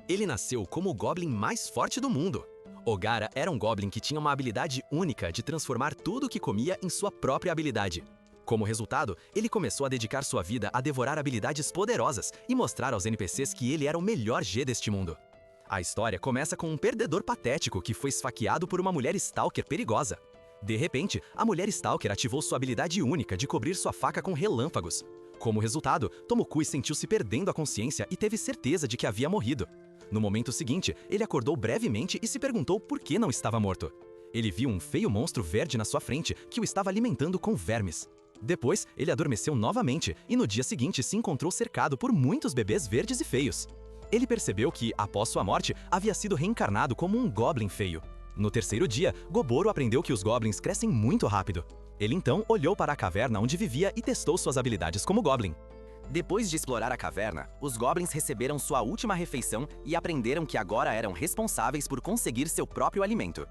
Ele nasceu como o Goblin mais forte do mundo. Ogara era um Goblin que tinha uma habilidade única de transformar tudo o que comia em sua própria habilidade. Como resultado, ele começou a dedicar sua vida a devorar habilidades poderosas e mostrar aos NPCs que ele era o melhor G deste mundo. A história começa com um perdedor patético que foi esfaqueado por uma mulher Stalker perigosa. De repente, a mulher Stalker ativou sua habilidade única de cobrir sua faca com relâmpagos. Como resultado, Tomokui sentiu-se perdendo a consciência e teve certeza de que havia morrido. No momento seguinte, ele acordou brevemente e se perguntou por que não estava morto. Ele viu um feio monstro verde na sua frente que o estava alimentando com vermes. Depois, ele adormeceu novamente e no dia seguinte se encontrou cercado por muitos bebês verdes e feios. Ele percebeu que, após sua morte, havia sido reencarnado como um Goblin feio. No terceiro dia, Goboro aprendeu que os Goblins crescem muito rápido. Ele então olhou para a caverna onde vivia e testou suas habilidades como Goblin. Depois de explorar a caverna, os Goblins receberam sua última refeição e aprenderam que agora eram responsáveis por conseguir seu próprio alimento.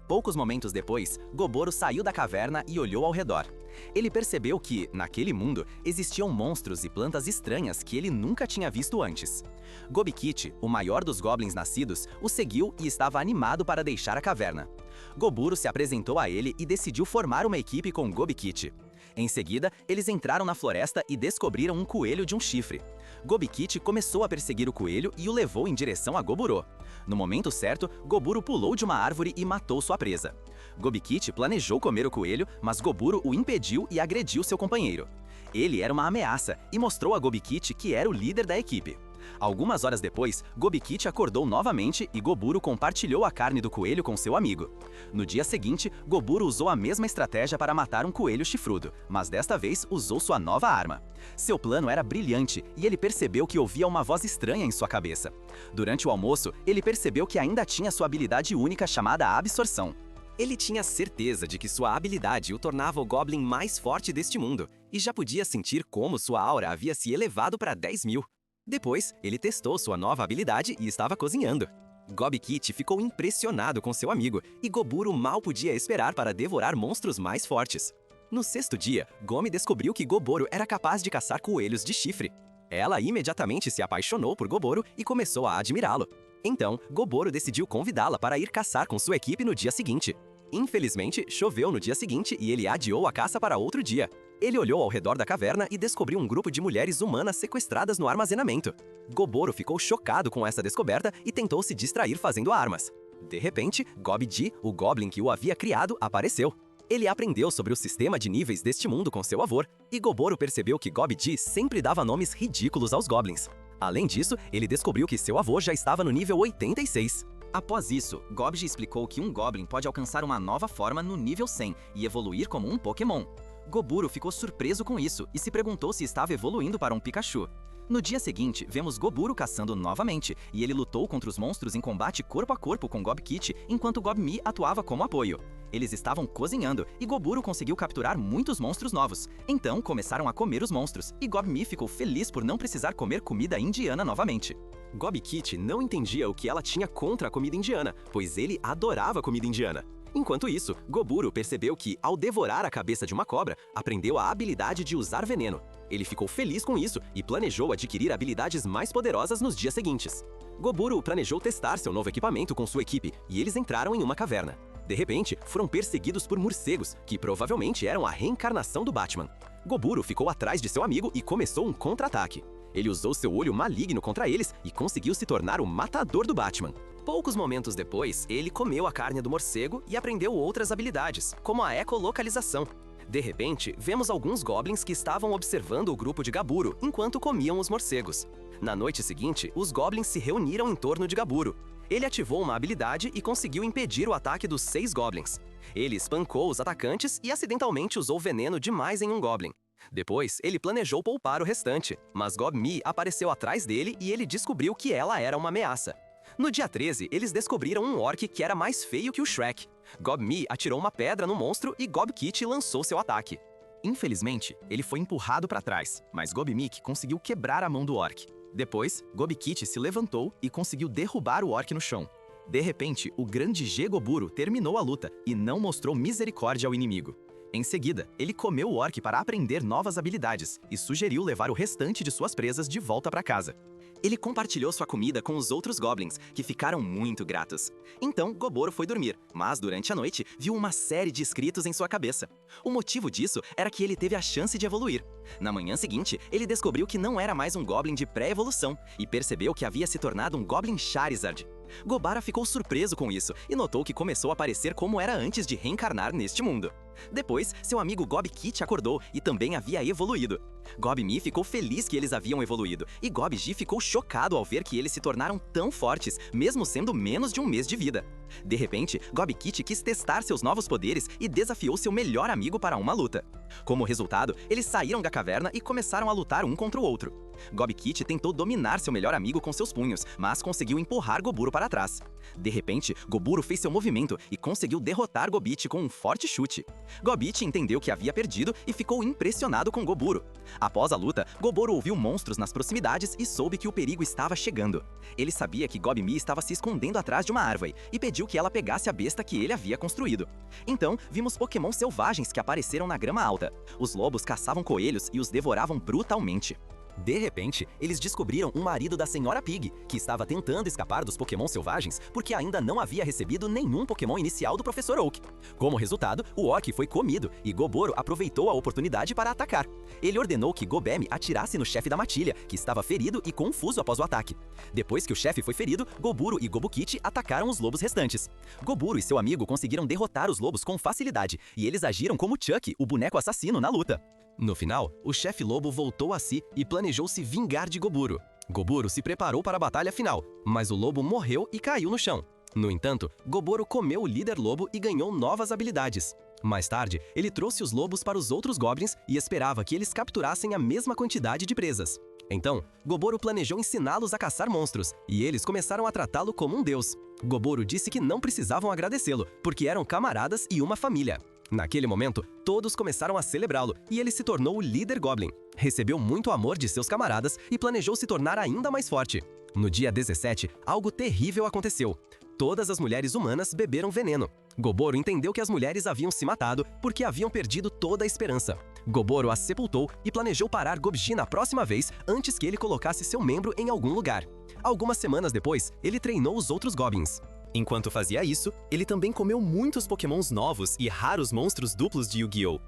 Poucos momentos depois, Goboro saiu da caverna e olhou ao redor. Ele percebeu que, naquele mundo, existiam monstros e plantas estranhas que ele nunca tinha visto antes. Gobikit, o maior dos Goblins nascidos, o seguiu e estava animado para deixar a caverna. Goburo se apresentou a ele e decidiu formar uma equipe com Gobikit. Em seguida, eles entraram na floresta e descobriram um coelho de um chifre. Gobikit começou a perseguir o coelho e o levou em direção a Goburo. No momento certo, Goburo pulou de uma árvore e matou sua presa. Gobikit planejou comer o coelho, mas Goburo o impediu e agrediu seu companheiro. Ele era uma ameaça e mostrou a Gobikit que era o líder da equipe. Algumas horas depois, Gobikit acordou novamente e Goburo compartilhou a carne do coelho com seu amigo. No dia seguinte, Goburo usou a mesma estratégia para matar um coelho chifrudo, mas desta vez usou sua nova arma. Seu plano era brilhante e ele percebeu que ouvia uma voz estranha em sua cabeça. Durante o almoço, ele percebeu que ainda tinha sua habilidade única chamada Absorção. Ele tinha certeza de que sua habilidade o tornava o Goblin mais forte deste mundo, e já podia sentir como sua aura havia se elevado para 10.000. Depois, ele testou sua nova habilidade e estava cozinhando. Gobikit ficou impressionado com seu amigo, e Goburo mal podia esperar para devorar monstros mais fortes. No sexto dia, Gomi descobriu que Goboro era capaz de caçar coelhos de chifre. Ela imediatamente se apaixonou por Goboro e começou a admirá-lo. Então, Goboro decidiu convidá-la para ir caçar com sua equipe no dia seguinte. Infelizmente, choveu no dia seguinte e ele adiou a caça para outro dia. Ele olhou ao redor da caverna e descobriu um grupo de mulheres humanas sequestradas no armazenamento. Goboro ficou chocado com essa descoberta e tentou se distrair fazendo armas. De repente, Gobi-Ji, o Goblin que o havia criado, apareceu. Ele aprendeu sobre o sistema de níveis deste mundo com seu avô, e Goboro percebeu que Gobi-Ji sempre dava nomes ridículos aos Goblins. Além disso, ele descobriu que seu avô já estava no nível 86. Após isso, Gobi-Ji explicou que um Goblin pode alcançar uma nova forma no nível 100 e evoluir como um Pokémon. Goburo ficou surpreso com isso e se perguntou se estava evoluindo para um Pikachu. No dia seguinte, vemos Goburo caçando novamente, e ele lutou contra os monstros em combate corpo a corpo com Gobikit, enquanto Gob-Mi atuava como apoio. Eles estavam cozinhando, e Goburo conseguiu capturar muitos monstros novos. Então, começaram a comer os monstros, e Gob-Mi ficou feliz por não precisar comer comida indiana novamente. Gobikit não entendia o que ela tinha contra a comida indiana, pois ele adorava comida indiana. Enquanto isso, Goburo percebeu que, ao devorar a cabeça de uma cobra, aprendeu a habilidade de usar veneno. Ele ficou feliz com isso e planejou adquirir habilidades mais poderosas nos dias seguintes. Goburo planejou testar seu novo equipamento com sua equipe, e eles entraram em uma caverna. De repente, foram perseguidos por morcegos, que provavelmente eram a reencarnação do Batman. Goburo ficou atrás de seu amigo e começou um contra-ataque. Ele usou seu olho maligno contra eles e conseguiu se tornar o matador do Batman. Poucos momentos depois, ele comeu a carne do morcego e aprendeu outras habilidades, como a ecolocalização. De repente, vemos alguns Goblins que estavam observando o grupo de Gaburo enquanto comiam os morcegos. Na noite seguinte, os Goblins se reuniram em torno de Gaburo. Ele ativou uma habilidade e conseguiu impedir o ataque dos 6 Goblins. Ele espancou os atacantes e acidentalmente usou veneno demais em um Goblin. Depois, ele planejou poupar o restante, mas Gob-Mi apareceu atrás dele e ele descobriu que ela era uma ameaça. No dia 13, eles descobriram um orc que era mais feio que o Shrek. Gob-Mi atirou uma pedra no monstro e Gobikit lançou seu ataque. Infelizmente, ele foi empurrado para trás, mas Gob-Mi conseguiu quebrar a mão do orc. Depois, Gobikit se levantou e conseguiu derrubar o orc no chão. De repente, o grande G Goburo terminou a luta e não mostrou misericórdia ao inimigo. Em seguida, ele comeu o orc para aprender novas habilidades e sugeriu levar o restante de suas presas de volta para casa. Ele compartilhou sua comida com os outros goblins, que ficaram muito gratos. Então, Goboro foi dormir, mas durante a noite viu uma série de escritos em sua cabeça. O motivo disso era que ele teve a chance de evoluir. Na manhã seguinte, ele descobriu que não era mais um goblin de pré-evolução e percebeu que havia se tornado um goblin Charizard. Gobara ficou surpreso com isso e notou que começou a parecer como era antes de reencarnar neste mundo. Depois, seu amigo Gob-Kit acordou e também havia evoluído. Gob-Mi ficou feliz que eles haviam evoluído, e Gob-Ji ficou chocado ao ver que eles se tornaram tão fortes, mesmo sendo menos de um mês de vida. De repente, Gob-Kit quis testar seus novos poderes e desafiou seu melhor amigo para uma luta. Como resultado, eles saíram da caverna e começaram a lutar um contra o outro. Gob-Kit tentou dominar seu melhor amigo com seus punhos, mas conseguiu empurrar Goburo para trás. De repente, Goburo fez seu movimento e conseguiu derrotar Gobit com um forte chute. Gobit entendeu que havia perdido e ficou impressionado com Goburo. Após a luta, Goboro ouviu monstros nas proximidades e soube que o perigo estava chegando. Ele sabia que Gob-Mi estava se escondendo atrás de uma árvore e pediu que ela pegasse a besta que ele havia construído. Então, vimos Pokémon selvagens que apareceram na grama alta. Os lobos caçavam coelhos e os devoravam brutalmente. De repente, eles descobriram um marido da Senhora Pig, que estava tentando escapar dos Pokémon selvagens porque ainda não havia recebido nenhum Pokémon inicial do Professor Oak. Como resultado, o orc foi comido e Goboro aproveitou a oportunidade para atacar. Ele ordenou que Gobemi atirasse no chefe da matilha, que estava ferido e confuso após o ataque. Depois que o chefe foi ferido, Goburo e Gobukit atacaram os lobos restantes. Goburo e seu amigo conseguiram derrotar os lobos com facilidade, e eles agiram como Chuck, o boneco assassino, na luta. No final, o chefe lobo voltou a si e planejou se vingar de Goburo. Goburo se preparou para a batalha final, mas o lobo morreu e caiu no chão. No entanto, Goboro comeu o líder lobo e ganhou novas habilidades. Mais tarde, ele trouxe os lobos para os outros goblins e esperava que eles capturassem a mesma quantidade de presas. Então, Goboro planejou ensiná-los a caçar monstros, e eles começaram a tratá-lo como um deus. Goboro disse que não precisavam agradecê-lo, porque eram camaradas e uma família. Naquele momento, todos começaram a celebrá-lo e ele se tornou o líder Goblin. Recebeu muito amor de seus camaradas e planejou se tornar ainda mais forte. No dia 17, algo terrível aconteceu. Todas as mulheres humanas beberam veneno. Goboro entendeu que as mulheres haviam se matado porque haviam perdido toda a esperança. Goboro as sepultou e planejou parar Gobji na próxima vez antes que ele colocasse seu membro em algum lugar. Algumas semanas depois, ele treinou os outros Goblins. Enquanto fazia isso, ele também comeu muitos Pokémons novos e raros monstros duplos de Yu-Gi-Oh!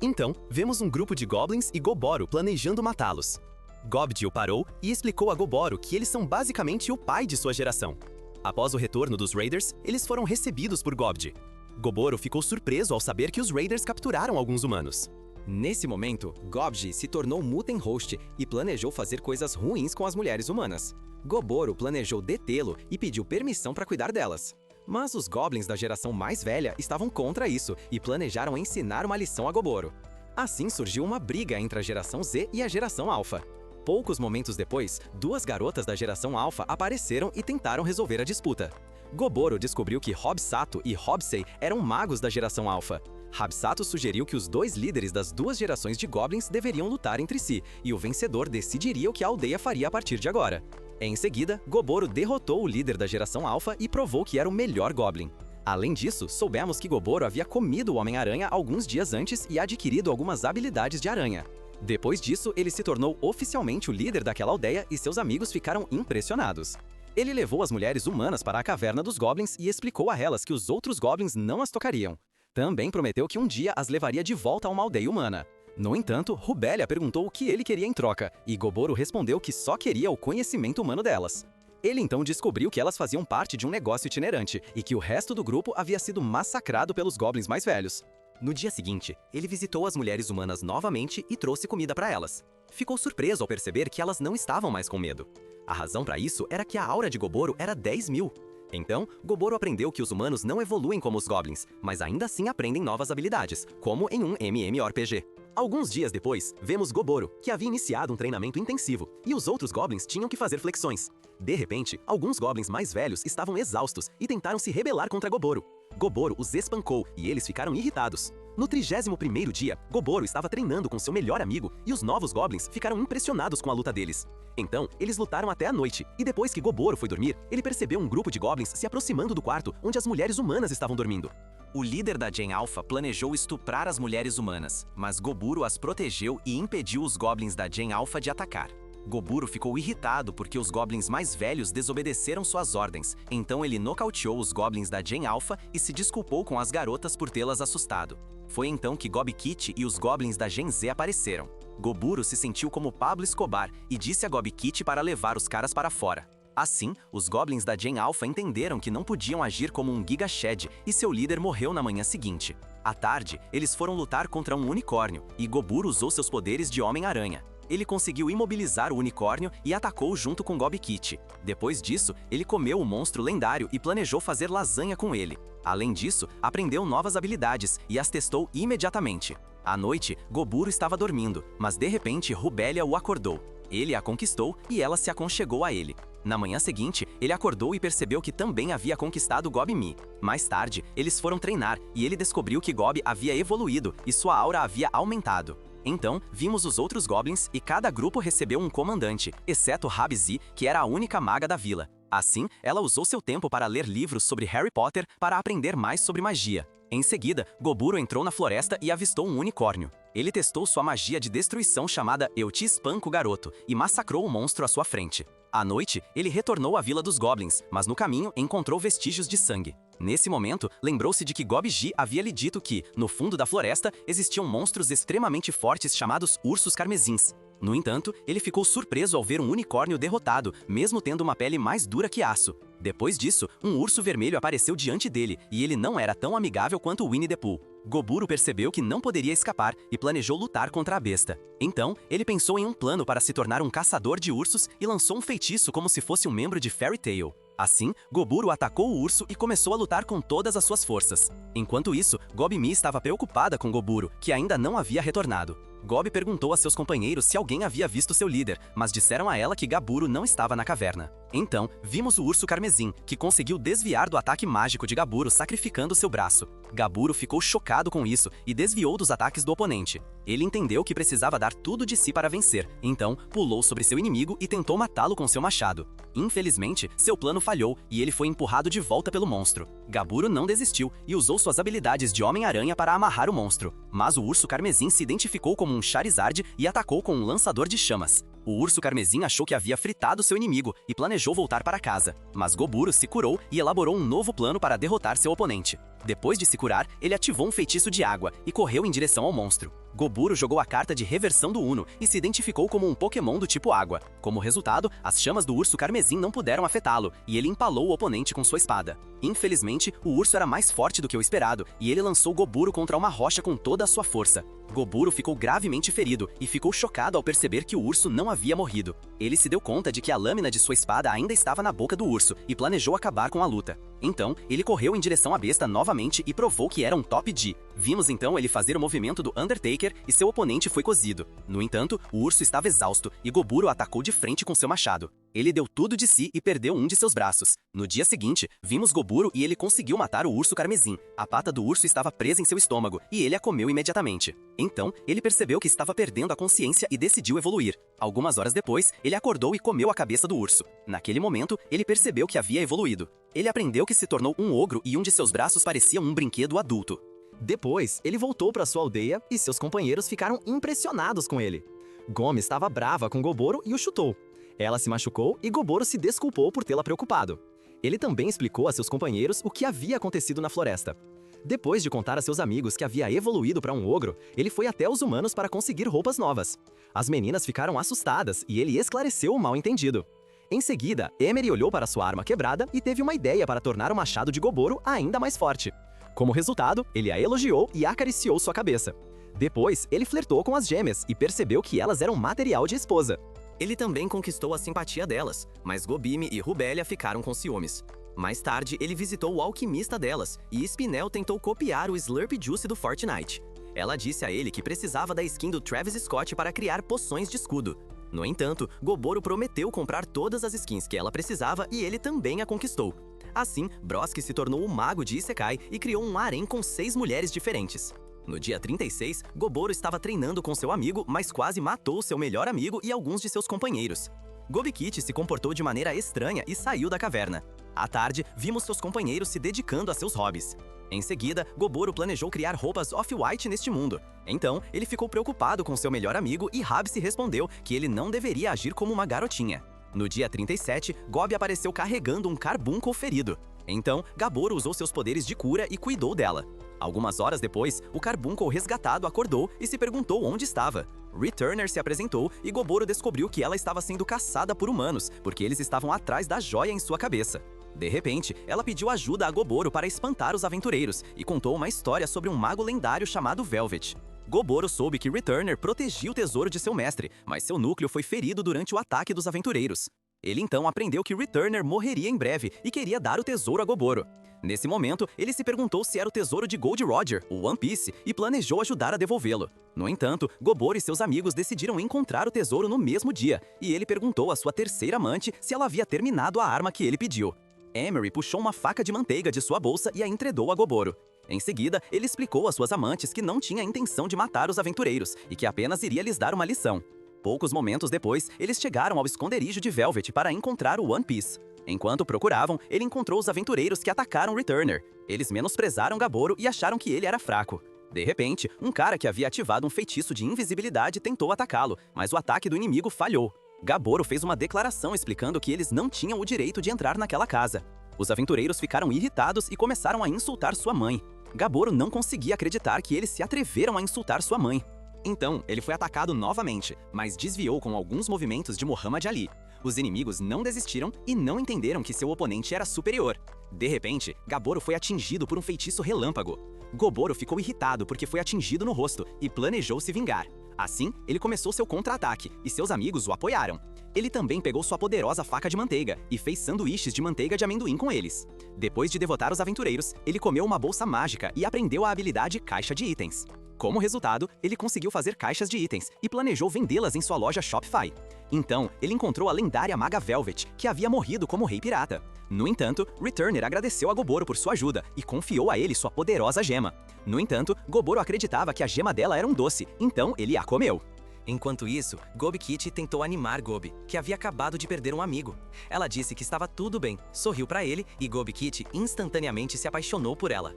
Então, vemos um grupo de Goblins e Goboro planejando matá-los. Gobji o parou e explicou a Goboro que eles são basicamente o pai de sua geração. Após o retorno dos Raiders, eles foram recebidos por Gobji. Goboro ficou surpreso ao saber que os Raiders capturaram alguns humanos. Nesse momento, Gobji se tornou Mutant Host e planejou fazer coisas ruins com as mulheres humanas. Goboro planejou detê-lo e pediu permissão para cuidar delas. Mas os Goblins da geração mais velha estavam contra isso e planejaram ensinar uma lição a Goboro. Assim surgiu uma briga entre a geração Z e a geração Alpha. Poucos momentos depois, duas garotas da geração Alpha apareceram e tentaram resolver a disputa. Goboro descobriu que Hobsato e Hobsei eram magos da geração Alpha. Hobsato sugeriu que os dois líderes das duas gerações de Goblins deveriam lutar entre si, e o vencedor decidiria o que a aldeia faria a partir de agora. Em seguida, Goboro derrotou o líder da geração Alpha e provou que era o melhor Goblin. Além disso, soubemos que Goboro havia comido o Homem-Aranha alguns dias antes e adquirido algumas habilidades de aranha. Depois disso, ele se tornou oficialmente o líder daquela aldeia e seus amigos ficaram impressionados. Ele levou as mulheres humanas para a caverna dos Goblins e explicou a elas que os outros Goblins não as tocariam. Também prometeu que um dia as levaria de volta a uma aldeia humana. No entanto, Rubelia perguntou o que ele queria em troca, e Goboro respondeu que só queria o conhecimento humano delas. Ele então descobriu que elas faziam parte de um negócio itinerante e que o resto do grupo havia sido massacrado pelos Goblins mais velhos. No dia seguinte, ele visitou as mulheres humanas novamente e trouxe comida para elas. Ficou surpreso ao perceber que elas não estavam mais com medo. A razão para isso era que a aura de Goboro era 10.000. Então, Goboro aprendeu que os humanos não evoluem como os Goblins, mas ainda assim aprendem novas habilidades, como em um MMORPG. Alguns dias depois, vemos Goboro, que havia iniciado um treinamento intensivo, e os outros Goblins tinham que fazer flexões. De repente, alguns Goblins mais velhos estavam exaustos e tentaram se rebelar contra Goboro. Goboro os espancou e eles ficaram irritados. No 31º dia, Goboro estava treinando com seu melhor amigo e os novos Goblins ficaram impressionados com a luta deles. Então, eles lutaram até a noite, e depois que Goboro foi dormir, ele percebeu um grupo de Goblins se aproximando do quarto onde as mulheres humanas estavam dormindo. O líder da Gen Alpha planejou estuprar as mulheres humanas, mas Goburo as protegeu e impediu os Goblins da Gen Alpha de atacar. Goburo ficou irritado porque os goblins mais velhos desobedeceram suas ordens, então ele nocauteou os goblins da Gen Alpha e se desculpou com as garotas por tê-las assustado. Foi então que Gob Kit e os goblins da Gen Z apareceram. Goburo se sentiu como Pablo Escobar e disse a Gob Kit para levar os caras para fora. Assim, os goblins da Gen Alpha entenderam que não podiam agir como um Giga Shed e seu líder morreu na manhã seguinte. À tarde, eles foram lutar contra um unicórnio e Goburo usou seus poderes de Homem-Aranha. Ele conseguiu imobilizar o unicórnio e atacou junto com Gob Kit. Depois disso, ele comeu o monstro lendário e planejou fazer lasanha com ele. Além disso, aprendeu novas habilidades e as testou imediatamente. À noite, Goburo estava dormindo, mas de repente Rubélia o acordou. Ele a conquistou e ela se aconchegou a ele. Na manhã seguinte, ele acordou e percebeu que também havia conquistado Gob-Mi. Mais tarde, eles foram treinar e ele descobriu que Gob havia evoluído e sua aura havia aumentado. Então, vimos os outros goblins e cada grupo recebeu um comandante, exceto Rabzi, que era a única maga da vila. Assim, ela usou seu tempo para ler livros sobre Harry Potter para aprender mais sobre magia. Em seguida, Goburo entrou na floresta e avistou um unicórnio. Ele testou sua magia de destruição chamada Eu Te Espanco, Garoto, e massacrou o monstro à sua frente. À noite, ele retornou à Vila dos Goblins, mas no caminho encontrou vestígios de sangue. Nesse momento, lembrou-se de que Gob-Ji havia lhe dito que, no fundo da floresta, existiam monstros extremamente fortes chamados ursos carmesins. No entanto, ele ficou surpreso ao ver um unicórnio derrotado, mesmo tendo uma pele mais dura que aço. Depois disso, um urso vermelho apareceu diante dele, e ele não era tão amigável quanto Winnie the Pooh. Goburo percebeu que não poderia escapar e planejou lutar contra a besta. Então, ele pensou em um plano para se tornar um caçador de ursos e lançou um feitiço como se fosse um membro de Fairy Tail. Assim, Goburo atacou o urso e começou a lutar com todas as suas forças. Enquanto isso, Gob-Mi estava preocupada com Goburo, que ainda não havia retornado. Gob perguntou a seus companheiros se alguém havia visto seu líder, mas disseram a ela que Gaburo não estava na caverna. Então, vimos o urso carmesim, que conseguiu desviar do ataque mágico de Gaburo sacrificando seu braço. Gaburo ficou chocado com isso e desviou dos ataques do oponente. Ele entendeu que precisava dar tudo de si para vencer, então pulou sobre seu inimigo e tentou matá-lo com seu machado. Infelizmente, seu plano falhou e ele foi empurrado de volta pelo monstro. Gaburo não desistiu e usou suas habilidades de Homem-Aranha para amarrar o monstro. Mas o urso carmesim se identificou como um Charizard e atacou com um lançador de chamas. O urso carmesim achou que havia fritado seu inimigo e planejou voltar para casa. Mas Goburo se curou e elaborou um novo plano para derrotar seu oponente. Depois de se curar, ele ativou um feitiço de água e correu em direção ao monstro. Goburo jogou a carta de reversão do Uno e se identificou como um Pokémon do tipo água. Como resultado, as chamas do urso carmesim não puderam afetá-lo e ele empalou o oponente com sua espada. Infelizmente, o urso era mais forte do que o esperado e ele lançou Goburo contra uma rocha com toda a sua força. Goburo ficou gravemente ferido e ficou chocado ao perceber que o urso não havia morrido. Ele se deu conta de que a lâmina de sua espada ainda estava na boca do urso e planejou acabar com a luta. Então, ele correu em direção à besta novamente e provou que era um Top G. Vimos então ele fazer o movimento do Undertaker e seu oponente foi cozido. No entanto, o urso estava exausto e Goburo atacou de frente com seu machado. Ele deu tudo de si e perdeu um de seus braços. No dia seguinte, vimos Goburo e ele conseguiu matar o urso carmesim. A pata do urso estava presa em seu estômago e ele a comeu imediatamente. Então, ele percebeu que estava perdendo a consciência e decidiu evoluir. Algumas horas depois, ele acordou e comeu a cabeça do urso. Naquele momento, ele percebeu que havia evoluído. Ele aprendeu que se tornou um ogro e um de seus braços parecia um brinquedo adulto. Depois, ele voltou para sua aldeia e seus companheiros ficaram impressionados com ele. Gomi estava brava com Goboro e o chutou. Ela se machucou e Goboro se desculpou por tê-la preocupado. Ele também explicou a seus companheiros o que havia acontecido na floresta. Depois de contar a seus amigos que havia evoluído para um ogro, ele foi até os humanos para conseguir roupas novas. As meninas ficaram assustadas e ele esclareceu o mal-entendido. Em seguida, Emery olhou para sua arma quebrada e teve uma ideia para tornar o machado de Goboro ainda mais forte. Como resultado, ele a elogiou e acariciou sua cabeça. Depois, ele flertou com as gêmeas e percebeu que elas eram material de esposa. Ele também conquistou a simpatia delas, mas Gobimi e Rubélia ficaram com ciúmes. Mais tarde, ele visitou o alquimista delas e Spinel tentou copiar o Slurp Juice do Fortnite. Ela disse a ele que precisava da skin do Travis Scott para criar poções de escudo. No entanto, Goboro prometeu comprar todas as skins que ela precisava e ele também a conquistou. Assim, Broski se tornou o mago de Isekai e criou um harém com 6 mulheres diferentes. No dia 36, Goboro estava treinando com seu amigo, mas quase matou seu melhor amigo e alguns de seus companheiros. Gobikit se comportou de maneira estranha e saiu da caverna. À tarde, vimos seus companheiros se dedicando a seus hobbies. Em seguida, Goboro planejou criar roupas off-white neste mundo. Então, ele ficou preocupado com seu melhor amigo e Habse respondeu que ele não deveria agir como uma garotinha. No dia 37, Gob apareceu carregando um carbuncle ferido. Então, Gaboro usou seus poderes de cura e cuidou dela. Algumas horas depois, o carbuncle resgatado acordou e se perguntou onde estava. Returner se apresentou e Goboro descobriu que ela estava sendo caçada por humanos, porque eles estavam atrás da joia em sua cabeça. De repente, ela pediu ajuda a Goboro para espantar os aventureiros e contou uma história sobre um mago lendário chamado Velvet. Goboro soube que Returner protegia o tesouro de seu mestre, mas seu núcleo foi ferido durante o ataque dos aventureiros. Ele então aprendeu que Returner morreria em breve e queria dar o tesouro a Goboro. Nesse momento, ele se perguntou se era o tesouro de Gold Roger, o One Piece, e planejou ajudar a devolvê-lo. No entanto, Goboro e seus amigos decidiram encontrar o tesouro no mesmo dia, e ele perguntou à sua terceira amante se ela havia terminado a arma que ele pediu. Emery puxou uma faca de manteiga de sua bolsa e a entregou a Goboro. Em seguida, ele explicou às suas amantes que não tinha a intenção de matar os aventureiros e que apenas iria lhes dar uma lição. Poucos momentos depois, eles chegaram ao esconderijo de Velvet para encontrar o One Piece. Enquanto procuravam, ele encontrou os aventureiros que atacaram Returner. Eles menosprezaram Gaboro e acharam que ele era fraco. De repente, um cara que havia ativado um feitiço de invisibilidade tentou atacá-lo, mas o ataque do inimigo falhou. Gaboro fez uma declaração explicando que eles não tinham o direito de entrar naquela casa. Os aventureiros ficaram irritados e começaram a insultar sua mãe. Gaboro não conseguia acreditar que eles se atreveram a insultar sua mãe. Então, ele foi atacado novamente, mas desviou com alguns movimentos de Muhammad Ali. Os inimigos não desistiram e não entenderam que seu oponente era superior. De repente, Gaboro foi atingido por um feitiço relâmpago. Goboro ficou irritado porque foi atingido no rosto e planejou se vingar. Assim, ele começou seu contra-ataque e seus amigos o apoiaram. Ele também pegou sua poderosa faca de manteiga e fez sanduíches de manteiga de amendoim com eles. Depois de derrotar os aventureiros, ele comeu uma bolsa mágica e aprendeu a habilidade Caixa de Itens. Como resultado, ele conseguiu fazer caixas de itens e planejou vendê-las em sua loja Shopify. Então, ele encontrou a lendária maga Velvet, que havia morrido como rei pirata. No entanto, Returner agradeceu a Goboro por sua ajuda e confiou a ele sua poderosa gema. No entanto, Goboro acreditava que a gema dela era um doce, então ele a comeu. Enquanto isso, Gobi Kitty tentou animar Gobi, que havia acabado de perder um amigo. Ela disse que estava tudo bem, sorriu para ele e Gobi Kitty instantaneamente se apaixonou por ela.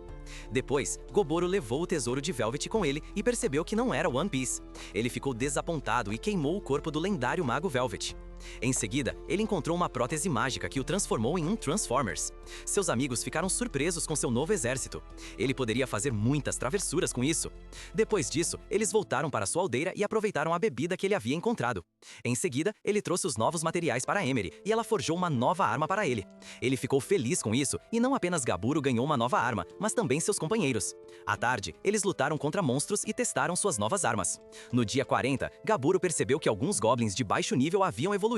Depois, Goboro levou o tesouro de Velvet com ele e percebeu que não era One Piece. Ele ficou desapontado e queimou o corpo do lendário mago Velvet. Em seguida, ele encontrou uma prótese mágica que o transformou em um Transformers. Seus amigos ficaram surpresos com seu novo exército. Ele poderia fazer muitas travessuras com isso. Depois disso, eles voltaram para sua aldeia e aproveitaram a bebida que ele havia encontrado. Em seguida, ele trouxe os novos materiais para Emery e ela forjou uma nova arma para ele. Ele ficou feliz com isso e não apenas Gaburo ganhou uma nova arma, mas também seus companheiros. À tarde, eles lutaram contra monstros e testaram suas novas armas. No dia 40, Gaburo percebeu que alguns goblins de baixo nível haviam evoluído.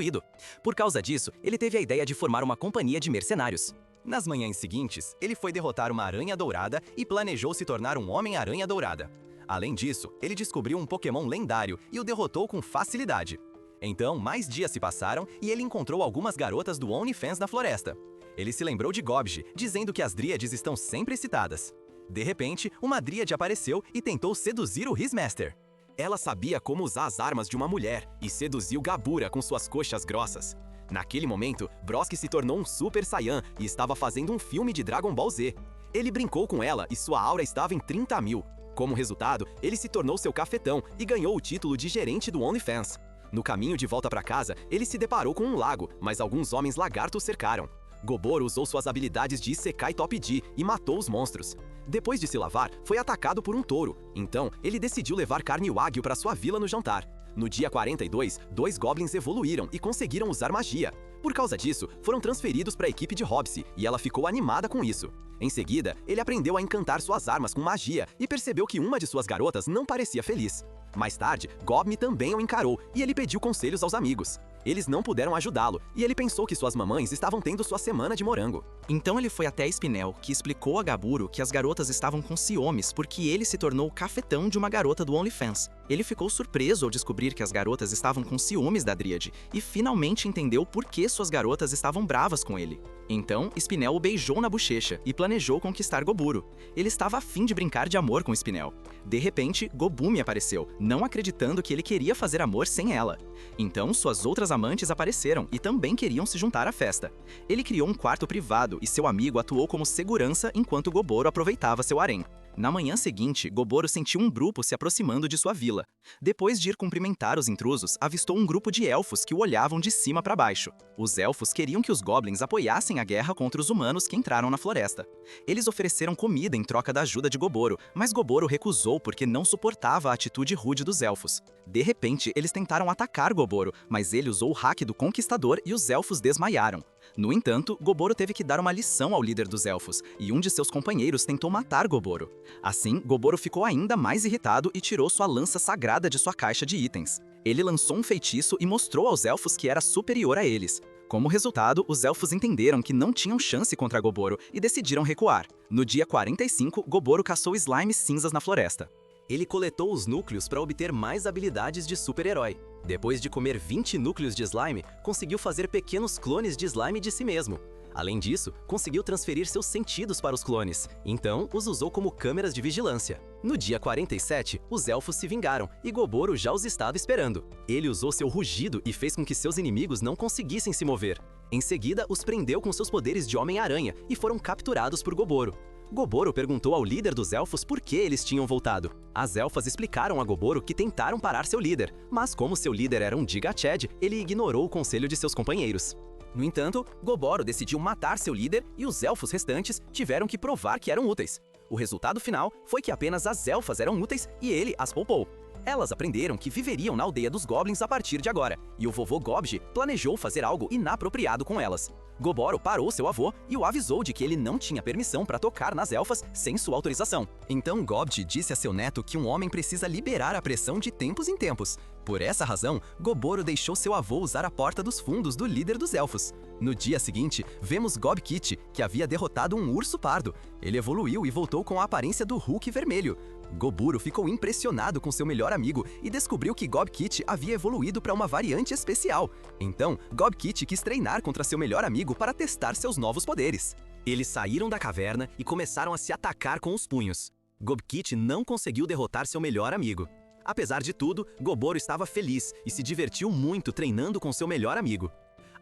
Por causa disso, ele teve a ideia de formar uma companhia de mercenários. Nas manhãs seguintes, ele foi derrotar uma aranha dourada e planejou se tornar um Homem-Aranha Dourada. Além disso, ele descobriu um Pokémon lendário e o derrotou com facilidade. Então, mais dias se passaram e ele encontrou algumas garotas do OnlyFans na floresta. Ele se lembrou de Gobji, dizendo que as dríades estão sempre excitadas. De repente, uma dríade apareceu e tentou seduzir o His Master. Ela sabia como usar as armas de uma mulher e seduziu Gabura com suas coxas grossas. Naquele momento, Broski se tornou um Super Saiyan e estava fazendo um filme de Dragon Ball Z. Ele brincou com ela e sua aura estava em 30 mil. Como resultado, ele se tornou seu cafetão e ganhou o título de gerente do OnlyFans. No caminho de volta para casa, ele se deparou com um lago, mas alguns homens lagartos cercaram. Goboro usou suas habilidades de Isekai Top D e matou os monstros. Depois de se lavar, foi atacado por um touro. Então, ele decidiu levar carne wagyu para sua vila no jantar. No dia 42, 2 goblins evoluíram e conseguiram usar magia. Por causa disso, foram transferidos para a equipe de Hobbs e ela ficou animada com isso. Em seguida, ele aprendeu a encantar suas armas com magia e percebeu que uma de suas garotas não parecia feliz. Mais tarde, Gobmi também o encarou e ele pediu conselhos aos amigos. Eles não puderam ajudá-lo e ele pensou que suas mamães estavam tendo sua semana de morango. Então ele foi até Spinel, que explicou a Gaburo que as garotas estavam com ciúmes porque ele se tornou o cafetão de uma garota do OnlyFans. Ele ficou surpreso ao descobrir que as garotas estavam com ciúmes da Dríade e finalmente entendeu por que suas garotas estavam bravas com ele. Então, Spinel o beijou na bochecha e planejou conquistar Goburo. Ele estava a fim de brincar de amor com Spinel. De repente, Gobumi apareceu, não acreditando que ele queria fazer amor sem ela. Então, suas outras amantes apareceram e também queriam se juntar à festa. Ele criou um quarto privado e seu amigo atuou como segurança enquanto Goboro aproveitava seu harém. Na manhã seguinte, Goboro sentiu um grupo se aproximando de sua vila. Depois de ir cumprimentar os intrusos, avistou um grupo de elfos que o olhavam de cima para baixo. Os elfos queriam que os goblins apoiassem a guerra contra os humanos que entraram na floresta. Eles ofereceram comida em troca da ajuda de Goboro, mas Goboro recusou porque não suportava a atitude rude dos elfos. De repente, eles tentaram atacar Goboro, mas ele usou o hack do Conquistador e os elfos desmaiaram. No entanto, Goboro teve que dar uma lição ao líder dos elfos, e um de seus companheiros tentou matar Goboro. Assim, Goboro ficou ainda mais irritado e tirou sua lança sagrada de sua caixa de itens. Ele lançou um feitiço e mostrou aos elfos que era superior a eles. Como resultado, os elfos entenderam que não tinham chance contra Goboro e decidiram recuar. No dia 45, Goboro caçou slimes cinzas na floresta. Ele coletou os núcleos para obter mais habilidades de super-herói. Depois de comer 20 núcleos de slime, conseguiu fazer pequenos clones de slime de si mesmo. Além disso, conseguiu transferir seus sentidos para os clones, então os usou como câmeras de vigilância. No dia 47, os elfos se vingaram e Goboro já os estava esperando. Ele usou seu rugido e fez com que seus inimigos não conseguissem se mover. Em seguida, os prendeu com seus poderes de Homem-Aranha e foram capturados por Goboro. Goboro perguntou ao líder dos elfos por que eles tinham voltado. As elfas explicaram a Goboro que tentaram parar seu líder, mas como seu líder era um Digachad, ele ignorou o conselho de seus companheiros. No entanto, Goboro decidiu matar seu líder e os elfos restantes tiveram que provar que eram úteis. O resultado final foi que apenas as elfas eram úteis e ele as poupou. Elas aprenderam que viveriam na aldeia dos goblins a partir de agora, e o vovô Gobji planejou fazer algo inapropriado com elas. Goboro parou seu avô e o avisou de que ele não tinha permissão para tocar nas elfas sem sua autorização. Então Gobji disse a seu neto que um homem precisa liberar a pressão de tempos em tempos. Por essa razão, Goboro deixou seu avô usar a porta dos fundos do líder dos elfos. No dia seguinte, vemos Gobkit, que havia derrotado um urso pardo. Ele evoluiu e voltou com a aparência do Hulk vermelho. Goburo ficou impressionado com seu melhor amigo e descobriu que Gobkit havia evoluído para uma variante especial. Então, Gobkit quis treinar contra seu melhor amigo para testar seus novos poderes. Eles saíram da caverna e começaram a se atacar com os punhos. Gobkit não conseguiu derrotar seu melhor amigo. Apesar de tudo, Goboro estava feliz e se divertiu muito treinando com seu melhor amigo.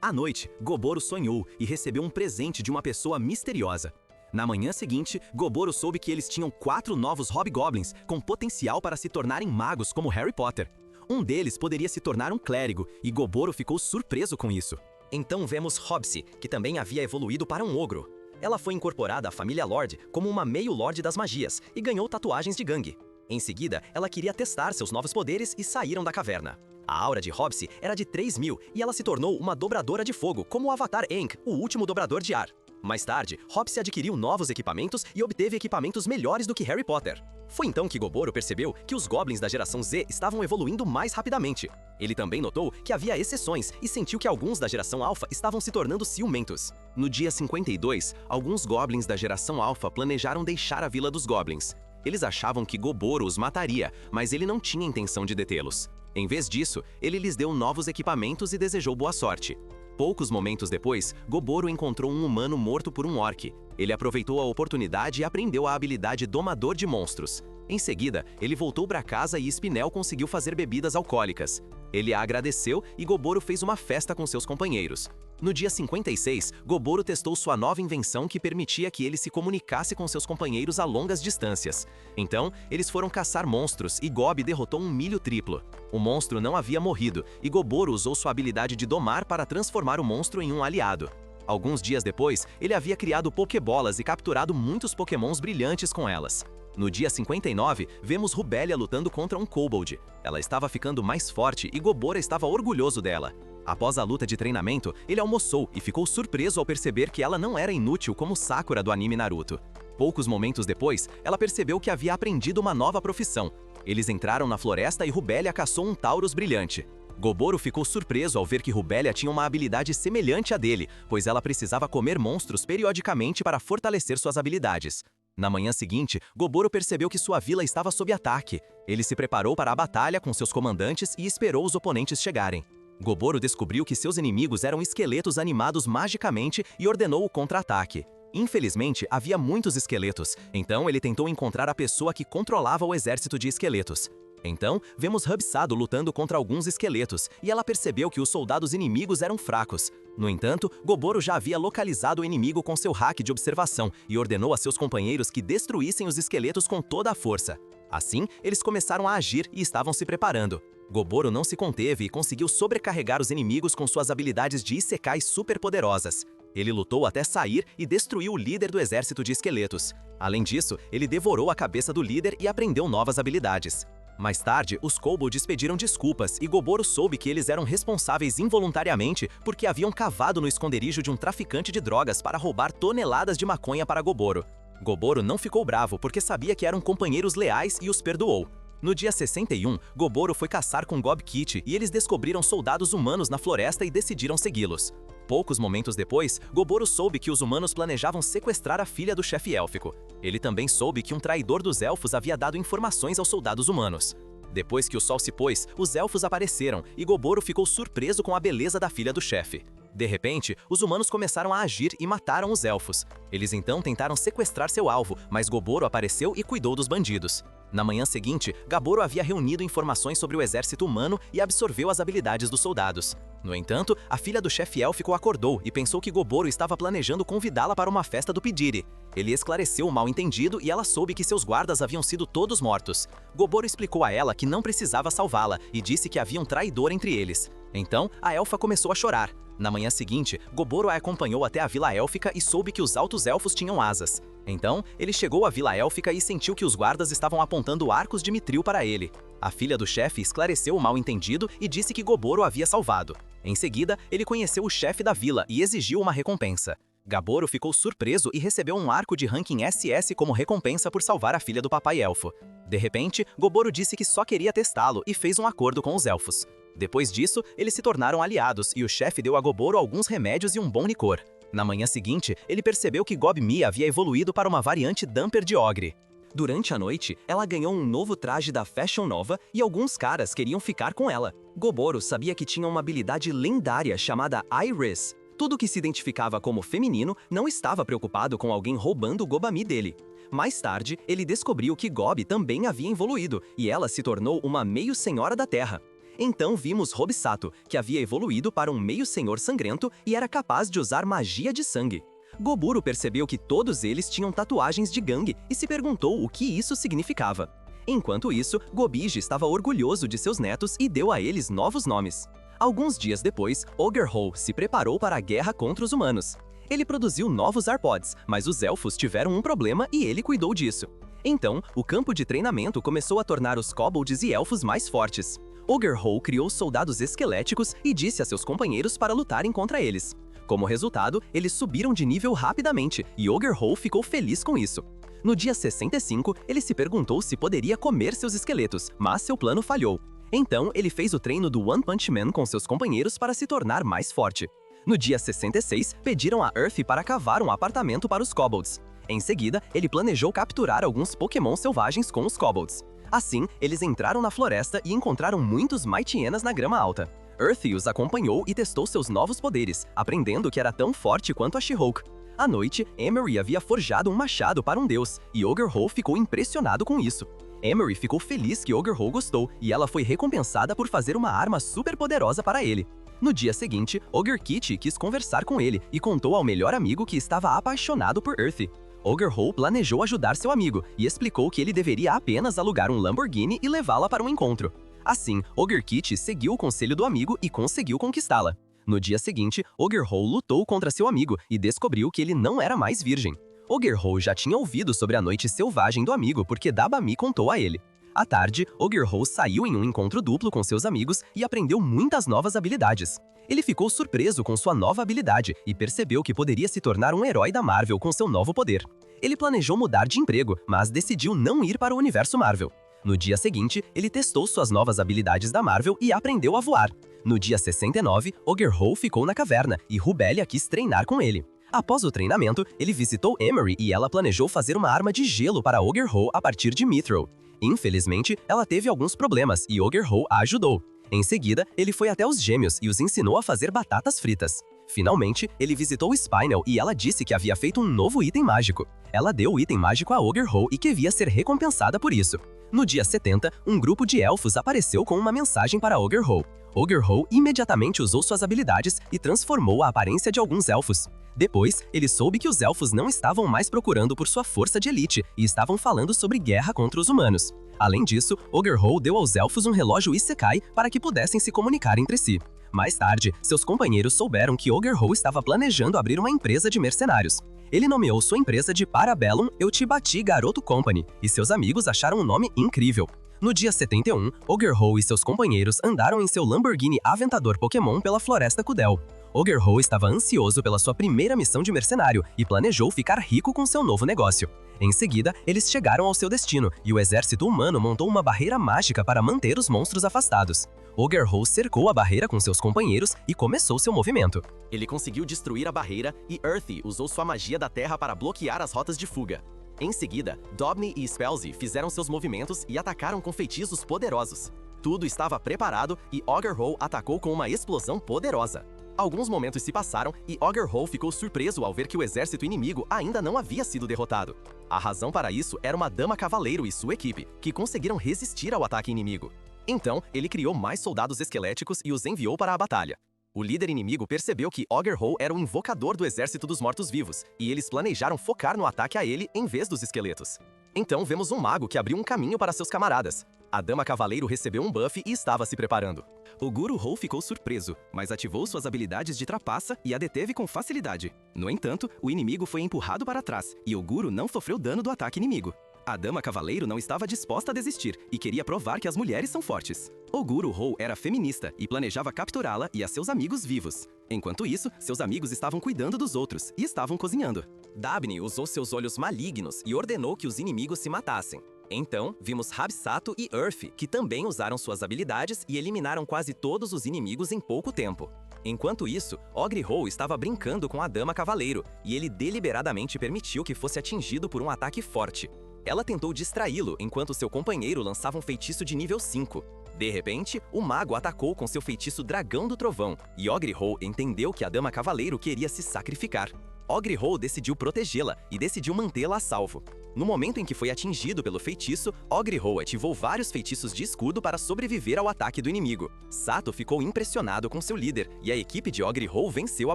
À noite, Goboro sonhou e recebeu um presente de uma pessoa misteriosa. Na manhã seguinte, Goboro soube que eles tinham 4 novos Hobgoblins com potencial para se tornarem magos como Harry Potter. Um deles poderia se tornar um clérigo, e Goboro ficou surpreso com isso. Então vemos Hobsy, que também havia evoluído para um ogro. Ela foi incorporada à família Lord como uma meio-lorde das magias e ganhou tatuagens de gangue. Em seguida, ela queria testar seus novos poderes e saíram da caverna. A aura de Hobsy era de 3.000 e ela se tornou uma dobradora de fogo, como o Avatar Aang, o último dobrador de ar. Mais tarde, Hobsy adquiriu novos equipamentos e obteve equipamentos melhores do que Harry Potter. Foi então que Goboro percebeu que os goblins da geração Z estavam evoluindo mais rapidamente. Ele também notou que havia exceções e sentiu que alguns da geração Alpha estavam se tornando ciumentos. No dia 52, alguns goblins da geração Alpha planejaram deixar a Vila dos Goblins. Eles achavam que Goboro os mataria, mas ele não tinha intenção de detê-los. Em vez disso, ele lhes deu novos equipamentos e desejou boa sorte. Poucos momentos depois, Goboro encontrou um humano morto por um orc. Ele aproveitou a oportunidade e aprendeu a habilidade Domador de Monstros. Em seguida, ele voltou para casa e Spinel conseguiu fazer bebidas alcoólicas. Ele a agradeceu e Goboro fez uma festa com seus companheiros. No dia 56, Goboro testou sua nova invenção que permitia que ele se comunicasse com seus companheiros a longas distâncias. Então, eles foram caçar monstros e Gob derrotou um milho triplo. O monstro não havia morrido e Goboro usou sua habilidade de domar para transformar o monstro em um aliado. Alguns dias depois, ele havia criado Pokébolas e capturado muitos Pokémons brilhantes com elas. No dia 59, vemos Rubélia lutando contra um Kobold. Ela estava ficando mais forte e Goboro estava orgulhoso dela. Após a luta de treinamento, ele almoçou e ficou surpreso ao perceber que ela não era inútil como Sakura do anime Naruto. Poucos momentos depois, ela percebeu que havia aprendido uma nova profissão. Eles entraram na floresta e Rubélia caçou um Taurus brilhante. Goboro ficou surpreso ao ver que Rubélia tinha uma habilidade semelhante à dele, pois ela precisava comer monstros periodicamente para fortalecer suas habilidades. Na manhã seguinte, Goboro percebeu que sua vila estava sob ataque. Ele se preparou para a batalha com seus comandantes e esperou os oponentes chegarem. Goboro descobriu que seus inimigos eram esqueletos animados magicamente e ordenou o contra-ataque. Infelizmente, havia muitos esqueletos, então ele tentou encontrar a pessoa que controlava o exército de esqueletos. Então, vemos Hubsado lutando contra alguns esqueletos, e ela percebeu que os soldados inimigos eram fracos. No entanto, Goboro já havia localizado o inimigo com seu hack de observação e ordenou a seus companheiros que destruíssem os esqueletos com toda a força. Assim, eles começaram a agir e estavam se preparando. Goboro não se conteve e conseguiu sobrecarregar os inimigos com suas habilidades de Isekai superpoderosas. Ele lutou até sair e destruiu o líder do exército de esqueletos. Além disso, ele devorou a cabeça do líder e aprendeu novas habilidades. Mais tarde, os kobolds pediram desculpas e Goboro soube que eles eram responsáveis involuntariamente porque haviam cavado no esconderijo de um traficante de drogas para roubar toneladas de maconha para Goboro. Goboro não ficou bravo porque sabia que eram companheiros leais e os perdoou. No dia 61, Goboro foi caçar com Gob Kit e eles descobriram soldados humanos na floresta e decidiram segui-los. Poucos momentos depois, Goboro soube que os humanos planejavam sequestrar a filha do chefe élfico. Ele também soube que um traidor dos elfos havia dado informações aos soldados humanos. Depois que o sol se pôs, os elfos apareceram e Goboro ficou surpreso com a beleza da filha do chefe. De repente, os humanos começaram a agir e mataram os elfos. Eles então tentaram sequestrar seu alvo, mas Goboro apareceu e cuidou dos bandidos. Na manhã seguinte, Gaboro havia reunido informações sobre o exército humano e absorveu as habilidades dos soldados. No entanto, a filha do chefe élfico acordou e pensou que Goboro estava planejando convidá-la para uma festa do Pidiri. Ele esclareceu o mal-entendido e ela soube que seus guardas haviam sido todos mortos. Goboro explicou a ela que não precisava salvá-la e disse que havia um traidor entre eles. Então, a elfa começou a chorar. Na manhã seguinte, Goboro a acompanhou até a Vila Élfica e soube que os altos elfos tinham asas. Então, ele chegou à Vila Élfica e sentiu que os guardas estavam apontando arcos de mitril para ele. A filha do chefe esclareceu o mal-entendido e disse que Goboro o havia salvado. Em seguida, ele conheceu o chefe da vila e exigiu uma recompensa. Gaboro ficou surpreso e recebeu um arco de ranking SS como recompensa por salvar a filha do papai elfo. De repente, Goboro disse que só queria testá-lo e fez um acordo com os elfos. Depois disso, eles se tornaram aliados e o chefe deu a Goboro alguns remédios e um bom licor. Na manhã seguinte, ele percebeu que Gob-Mi havia evoluído para uma variante Dumper de Ogre. Durante a noite, ela ganhou um novo traje da Fashion Nova e alguns caras queriam ficar com ela. Goboro sabia que tinha uma habilidade lendária chamada Iris. Tudo que se identificava como feminino não estava preocupado com alguém roubando o Gobami dele. Mais tarde, ele descobriu que Gob também havia evoluído e ela se tornou uma meio-senhora da Terra. Então vimos Hobsato, que havia evoluído para um meio-senhor sangrento e era capaz de usar magia de sangue. Goburo percebeu que todos eles tinham tatuagens de gangue e se perguntou o que isso significava. Enquanto isso, Gobiji estava orgulhoso de seus netos e deu a eles novos nomes. Alguns dias depois, Ogerhol se preparou para a guerra contra os humanos. Ele produziu novos Arpods, mas os elfos tiveram um problema e ele cuidou disso. Então, o campo de treinamento começou a tornar os kobolds e elfos mais fortes. Ogerhol criou soldados esqueléticos e disse a seus companheiros para lutarem contra eles. Como resultado, eles subiram de nível rapidamente e Ogerhol ficou feliz com isso. No dia 65, ele se perguntou se poderia comer seus esqueletos, mas seu plano falhou. Então, ele fez o treino do One Punch Man com seus companheiros para se tornar mais forte. No dia 66, pediram a Earth para cavar um apartamento para os kobolds. Em seguida, ele planejou capturar alguns Pokémon selvagens com os kobolds. Assim, eles entraram na floresta e encontraram muitos Mighty-Hyenas na grama alta. Earth os acompanhou e testou seus novos poderes, aprendendo que era tão forte quanto a She-Hulk. À noite, Emery havia forjado um machado para um deus, e Ogerhol ficou impressionado com isso. Emery ficou feliz que Ogerhol gostou, e ela foi recompensada por fazer uma arma super poderosa para ele. No dia seguinte, Ogerkit quis conversar com ele e contou ao melhor amigo que estava apaixonado por Earth. Ogerhol planejou ajudar seu amigo e explicou que ele deveria apenas alugar um Lamborghini e levá-la para um encontro. Assim, Ogerkit seguiu o conselho do amigo e conseguiu conquistá-la. No dia seguinte, Ogerhol lutou contra seu amigo e descobriu que ele não era mais virgem. Ogerhol já tinha ouvido sobre a noite selvagem do amigo porque Dabami contou a ele. À tarde, Ogerhol saiu em um encontro duplo com seus amigos e aprendeu muitas novas habilidades. Ele ficou surpreso com sua nova habilidade e percebeu que poderia se tornar um herói da Marvel com seu novo poder. Ele planejou mudar de emprego, mas decidiu não ir para o universo Marvel. No dia seguinte, ele testou suas novas habilidades da Marvel e aprendeu a voar. No dia 69, Ogerhol ficou na caverna e Rubelia quis treinar com ele. Após o treinamento, ele visitou Emery e ela planejou fazer uma arma de gelo para Ogerhol a partir de Mithril. Infelizmente, ela teve alguns problemas e Ogerhol a ajudou. Em seguida, ele foi até os gêmeos e os ensinou a fazer batatas fritas. Finalmente, ele visitou o Spinel e ela disse que havia feito um novo item mágico. Ela deu o item mágico a Ogerhol e que devia ser recompensada por isso. No dia 70, um grupo de elfos apareceu com uma mensagem para Ogre-Ho. Ogre-Ho imediatamente usou suas habilidades e transformou a aparência de alguns elfos. Depois, ele soube que os elfos não estavam mais procurando por sua força de elite e estavam falando sobre guerra contra os humanos. Além disso, Ogre-Ho deu aos elfos um relógio Isekai para que pudessem se comunicar entre si. Mais tarde, seus companheiros souberam que Ogre-Ho estava planejando abrir uma empresa de mercenários. Ele nomeou sua empresa de Parabellum Eu Te Bati Garoto Company, e seus amigos acharam um nome incrível. No dia 71, Ogre-Ho e seus companheiros andaram em seu Lamborghini Aventador Pokémon pela Floresta Kudel. Ogre-Ho estava ansioso pela sua primeira missão de mercenário e planejou ficar rico com seu novo negócio. Em seguida, eles chegaram ao seu destino e o exército humano montou uma barreira mágica para manter os monstros afastados. Ogre-Ho cercou a barreira com seus companheiros e começou seu movimento. Ele conseguiu destruir a barreira e Earthy usou sua magia da terra para bloquear as rotas de fuga. Em seguida, Dobby e Spellsy fizeram seus movimentos e atacaram com feitiços poderosos. Tudo estava preparado e Ogre-Ho atacou com uma explosão poderosa. Alguns momentos se passaram e Ogre-Ho ficou surpreso ao ver que o exército inimigo ainda não havia sido derrotado. A razão para isso era uma Dama Cavaleiro e sua equipe, que conseguiram resistir ao ataque inimigo. Então, ele criou mais soldados esqueléticos e os enviou para a batalha. O líder inimigo percebeu que Ogre-Ho era o invocador do exército dos mortos-vivos, e eles planejaram focar no ataque a ele em vez dos esqueletos. Então vemos um mago que abriu um caminho para seus camaradas. A Dama Cavaleiro recebeu um buff e estava se preparando. O Guru-Ho ficou surpreso, mas ativou suas habilidades de trapaça e a deteve com facilidade. No entanto, o inimigo foi empurrado para trás, e o Guru não sofreu dano do ataque inimigo. A Dama Cavaleiro não estava disposta a desistir e queria provar que as mulheres são fortes. O Guru-Ho era feminista e planejava capturá-la e a seus amigos vivos. Enquanto isso, seus amigos estavam cuidando dos outros e estavam cozinhando. Dabney usou seus olhos malignos e ordenou que os inimigos se matassem. Então, vimos Rabsato e Earthy, que também usaram suas habilidades e eliminaram quase todos os inimigos em pouco tempo. Enquanto isso, Ogre-Ho estava brincando com a Dama Cavaleiro, e ele deliberadamente permitiu que fosse atingido por um ataque forte. Ela tentou distraí-lo enquanto seu companheiro lançava um feitiço de nível 5. De repente, o mago atacou com seu feitiço Dragão do Trovão, e Ogre-Ho entendeu que a Dama Cavaleiro queria se sacrificar. Ogre-Ho decidiu protegê-la e decidiu mantê-la a salvo. No momento em que foi atingido pelo feitiço, Ogre-Ho ativou vários feitiços de escudo para sobreviver ao ataque do inimigo. Sato ficou impressionado com seu líder e a equipe de Ogre-Ho venceu a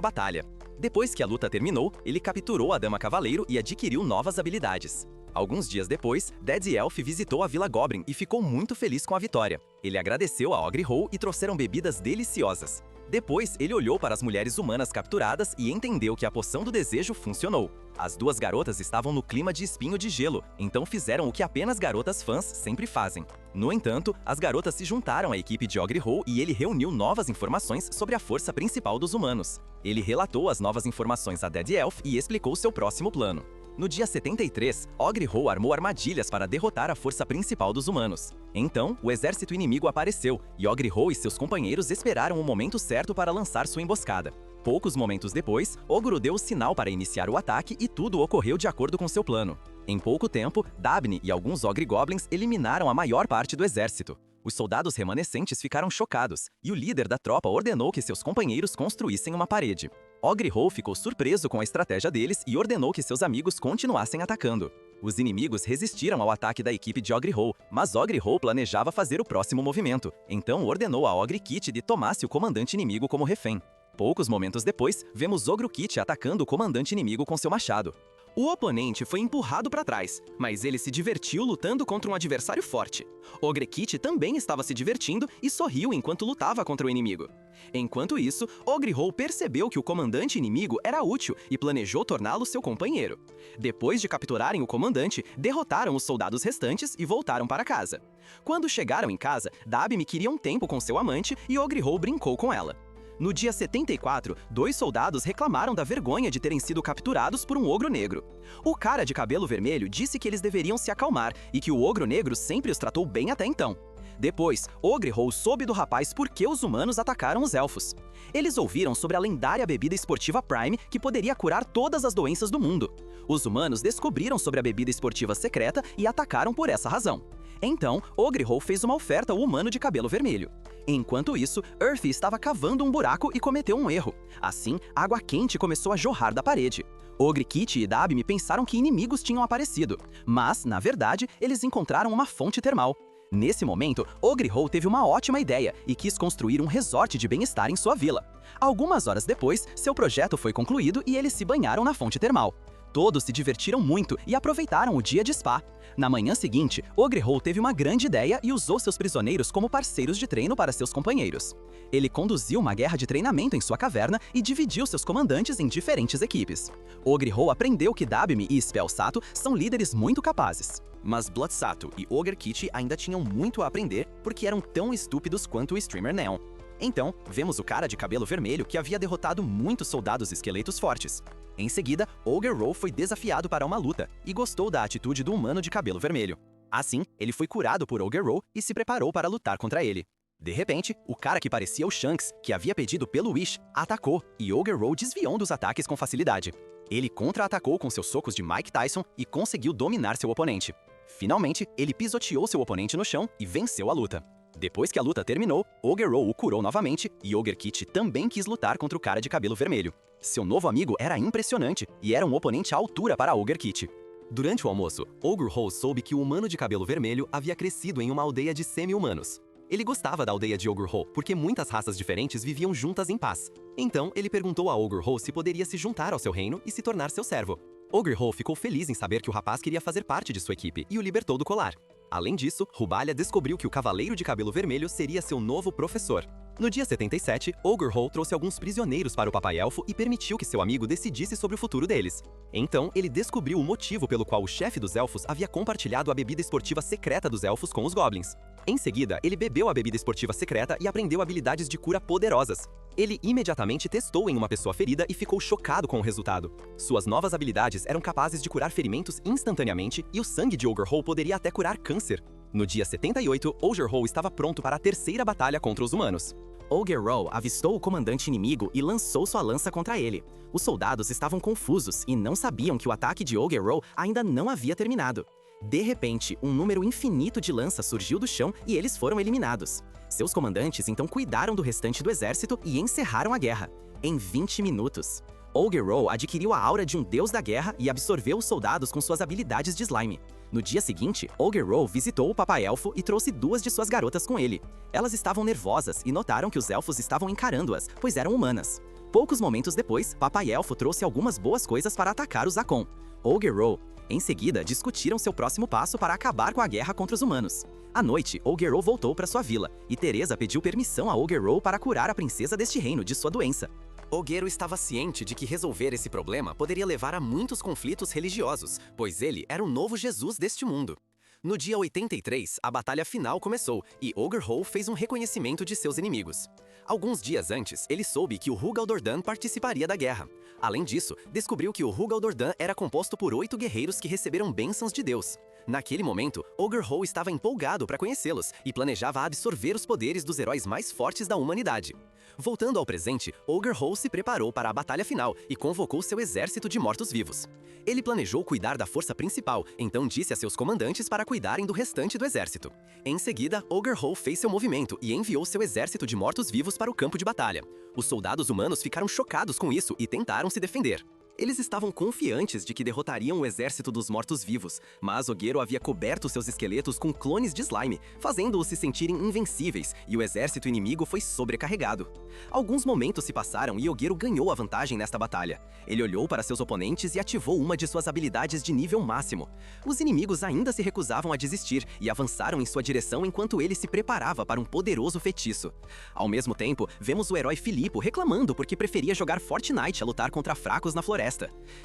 batalha. Depois que a luta terminou, ele capturou a Dama Cavaleiro e adquiriu novas habilidades. Alguns dias depois, Dead Elf visitou a Vila Goblin e ficou muito feliz com a vitória. Ele agradeceu a Ogre-Ho e trouxeram bebidas deliciosas. Depois, ele olhou para as mulheres humanas capturadas e entendeu que a poção do desejo funcionou. As duas garotas estavam no clima de espinho de gelo, então fizeram o que apenas garotas fãs sempre fazem. No entanto, as garotas se juntaram à equipe de Ogre-Ho e ele reuniu novas informações sobre a força principal dos humanos. Ele relatou as novas informações a Dead Elf e explicou seu próximo plano. No dia 73, Ogre-Ho armou armadilhas para derrotar a força principal dos humanos. Então, o exército inimigo apareceu, e Ogre-Ho e seus companheiros esperaram o momento certo para lançar sua emboscada. Poucos momentos depois, Ogro deu o sinal para iniciar o ataque e tudo ocorreu de acordo com seu plano. Em pouco tempo, Dabney e alguns Ogre Goblins eliminaram a maior parte do exército. Os soldados remanescentes ficaram chocados, e o líder da tropa ordenou que seus companheiros construíssem uma parede. Ogre-Ho ficou surpreso com a estratégia deles e ordenou que seus amigos continuassem atacando. Os inimigos resistiram ao ataque da equipe de Ogre-Ho, mas Ogre-Ho planejava fazer o próximo movimento, então ordenou a Ogre-Kit de tomasse o comandante inimigo como refém. Poucos momentos depois, vemos Ogro-Kit atacando o comandante inimigo com seu machado. O oponente foi empurrado para trás, mas ele se divertiu lutando contra um adversário forte. Ogre-Kit também estava se divertindo e sorriu enquanto lutava contra o inimigo. Enquanto isso, Ogre-Ho percebeu que o comandante inimigo era útil e planejou torná-lo seu companheiro. Depois de capturarem o comandante, derrotaram os soldados restantes e voltaram para casa. Quando chegaram em casa, Dabney queria um tempo com seu amante e Ogre-Ho brincou com ela. No dia 74, 2 soldados reclamaram da vergonha de terem sido capturados por um ogro negro. O cara de cabelo vermelho disse que eles deveriam se acalmar e que o ogro negro sempre os tratou bem até então. Depois, Ogre-Ho soube do rapaz por que os humanos atacaram os elfos. Eles ouviram sobre a lendária bebida esportiva Prime que poderia curar todas as doenças do mundo. Os humanos descobriram sobre a bebida esportiva secreta e atacaram por essa razão. Então, Ogre-Ho fez uma oferta ao humano de cabelo vermelho. Enquanto isso, Earthy estava cavando um buraco e cometeu um erro. Assim, água quente começou a jorrar da parede. Ogre Kitty e Dabney pensaram que inimigos tinham aparecido, mas, na verdade, eles encontraram uma fonte termal. Nesse momento, Ogre Ho teve uma ótima ideia e quis construir um resort de bem-estar em sua vila. Algumas horas depois, seu projeto foi concluído e eles se banharam na fonte termal. Todos se divertiram muito e aproveitaram o dia de spa. Na manhã seguinte, Ogre Ho teve uma grande ideia e usou seus prisioneiros como parceiros de treino para seus companheiros. Ele conduziu uma guerra de treinamento em sua caverna e dividiu seus comandantes em diferentes equipes. Ogre Ho aprendeu que Dabney e Spell Sato são líderes muito capazes. Mas Blood Sato e Ogre Kitty ainda tinham muito a aprender porque eram tão estúpidos quanto o Streamer Neon. Então, vemos o cara de cabelo vermelho que havia derrotado muitos soldados esqueletos fortes. Em seguida, Ogre Ho foi desafiado para uma luta e gostou da atitude do humano de cabelo vermelho. Assim, ele foi curado por Ogre Ho e se preparou para lutar contra ele. De repente, o cara que parecia o Shanks, que havia pedido pelo Wish, atacou e Ogre Ho desviou dos ataques com facilidade. Ele contra-atacou com seus socos de Mike Tyson e conseguiu dominar seu oponente. Finalmente, ele pisoteou seu oponente no chão e venceu a luta. Depois que a luta terminou, Ogre Ho o curou novamente e Ogre Kitty também quis lutar contra o cara de cabelo vermelho. Seu novo amigo era impressionante e era um oponente à altura para Ogre Kitty. Durante o almoço, Ogre Ho soube que o humano de cabelo vermelho havia crescido em uma aldeia de semi-humanos. Ele gostava da aldeia de Ogre Ho porque muitas raças diferentes viviam juntas em paz. Então, ele perguntou a Ogre Ho se poderia se juntar ao seu reino e se tornar seu servo. Ogre Ho ficou feliz em saber que o rapaz queria fazer parte de sua equipe e o libertou do colar. Além disso, Rubalha descobriu que o Cavaleiro de Cabelo Vermelho seria seu novo professor. No dia 77, Ogre Ho trouxe alguns prisioneiros para o Papai Elfo e permitiu que seu amigo decidisse sobre o futuro deles. Então, ele descobriu o motivo pelo qual o chefe dos Elfos havia compartilhado a bebida esportiva secreta dos Elfos com os Goblins. Em seguida, ele bebeu a bebida esportiva secreta e aprendeu habilidades de cura poderosas. Ele imediatamente testou em uma pessoa ferida e ficou chocado com o resultado. Suas novas habilidades eram capazes de curar ferimentos instantaneamente e o sangue de Ogre Ho poderia até curar câncer. No dia 78, Ogre Ho estava pronto para a terceira batalha contra os humanos. Ogre Ho avistou o comandante inimigo e lançou sua lança contra ele. Os soldados estavam confusos e não sabiam que o ataque de Ogre Ho ainda não havia terminado. De repente, um número infinito de lanças surgiu do chão e eles foram eliminados. Seus comandantes então cuidaram do restante do exército e encerraram a guerra. Em 20 minutos. Ogre Ho adquiriu a aura de um deus da guerra e absorveu os soldados com suas habilidades de slime. No dia seguinte, Ogre Ho visitou o Papai Elfo e trouxe duas de suas garotas com ele. Elas estavam nervosas e notaram que os elfos estavam encarando-as, pois eram humanas. Poucos momentos depois, Papai Elfo trouxe algumas boas coisas para atacar os Zakon. Ogre Ho. Em seguida, discutiram seu próximo passo para acabar com a guerra contra os humanos. À noite, Ogre Ho voltou para sua vila, e Teresa pediu permissão a Ogre Ho para curar a princesa deste reino de sua doença. Ogre estava ciente de que resolver esse problema poderia levar a muitos conflitos religiosos, pois ele era o novo Jesus deste mundo. No dia 83, a batalha final começou, e Ogre Ho fez um reconhecimento de seus inimigos. Alguns dias antes, ele soube que o Rugal Dordan participaria da guerra. Além disso, descobriu que o Rugal Dordan era composto por 8 guerreiros que receberam bênçãos de Deus. Naquele momento, Ogre Ho estava empolgado para conhecê-los e planejava absorver os poderes dos heróis mais fortes da humanidade. Voltando ao presente, Ogre Ho se preparou para a batalha final e convocou seu exército de mortos-vivos. Ele planejou cuidar da força principal, então disse a seus comandantes para cuidarem do restante do exército. Em seguida, Ogre Ho fez seu movimento e enviou seu exército de mortos-vivos para o campo de batalha. Os soldados humanos ficaram chocados com isso e tentaram se defender. Eles estavam confiantes de que derrotariam o exército dos mortos-vivos, mas Ogre havia coberto seus esqueletos com clones de slime, fazendo-os se sentirem invencíveis, e o exército inimigo foi sobrecarregado. Alguns momentos se passaram e Ogre ganhou a vantagem nesta batalha. Ele olhou para seus oponentes e ativou uma de suas habilidades de nível máximo. Os inimigos ainda se recusavam a desistir e avançaram em sua direção enquanto ele se preparava para um poderoso feitiço. Ao mesmo tempo, vemos o herói Filippo reclamando porque preferia jogar Fortnite a lutar contra fracos na floresta.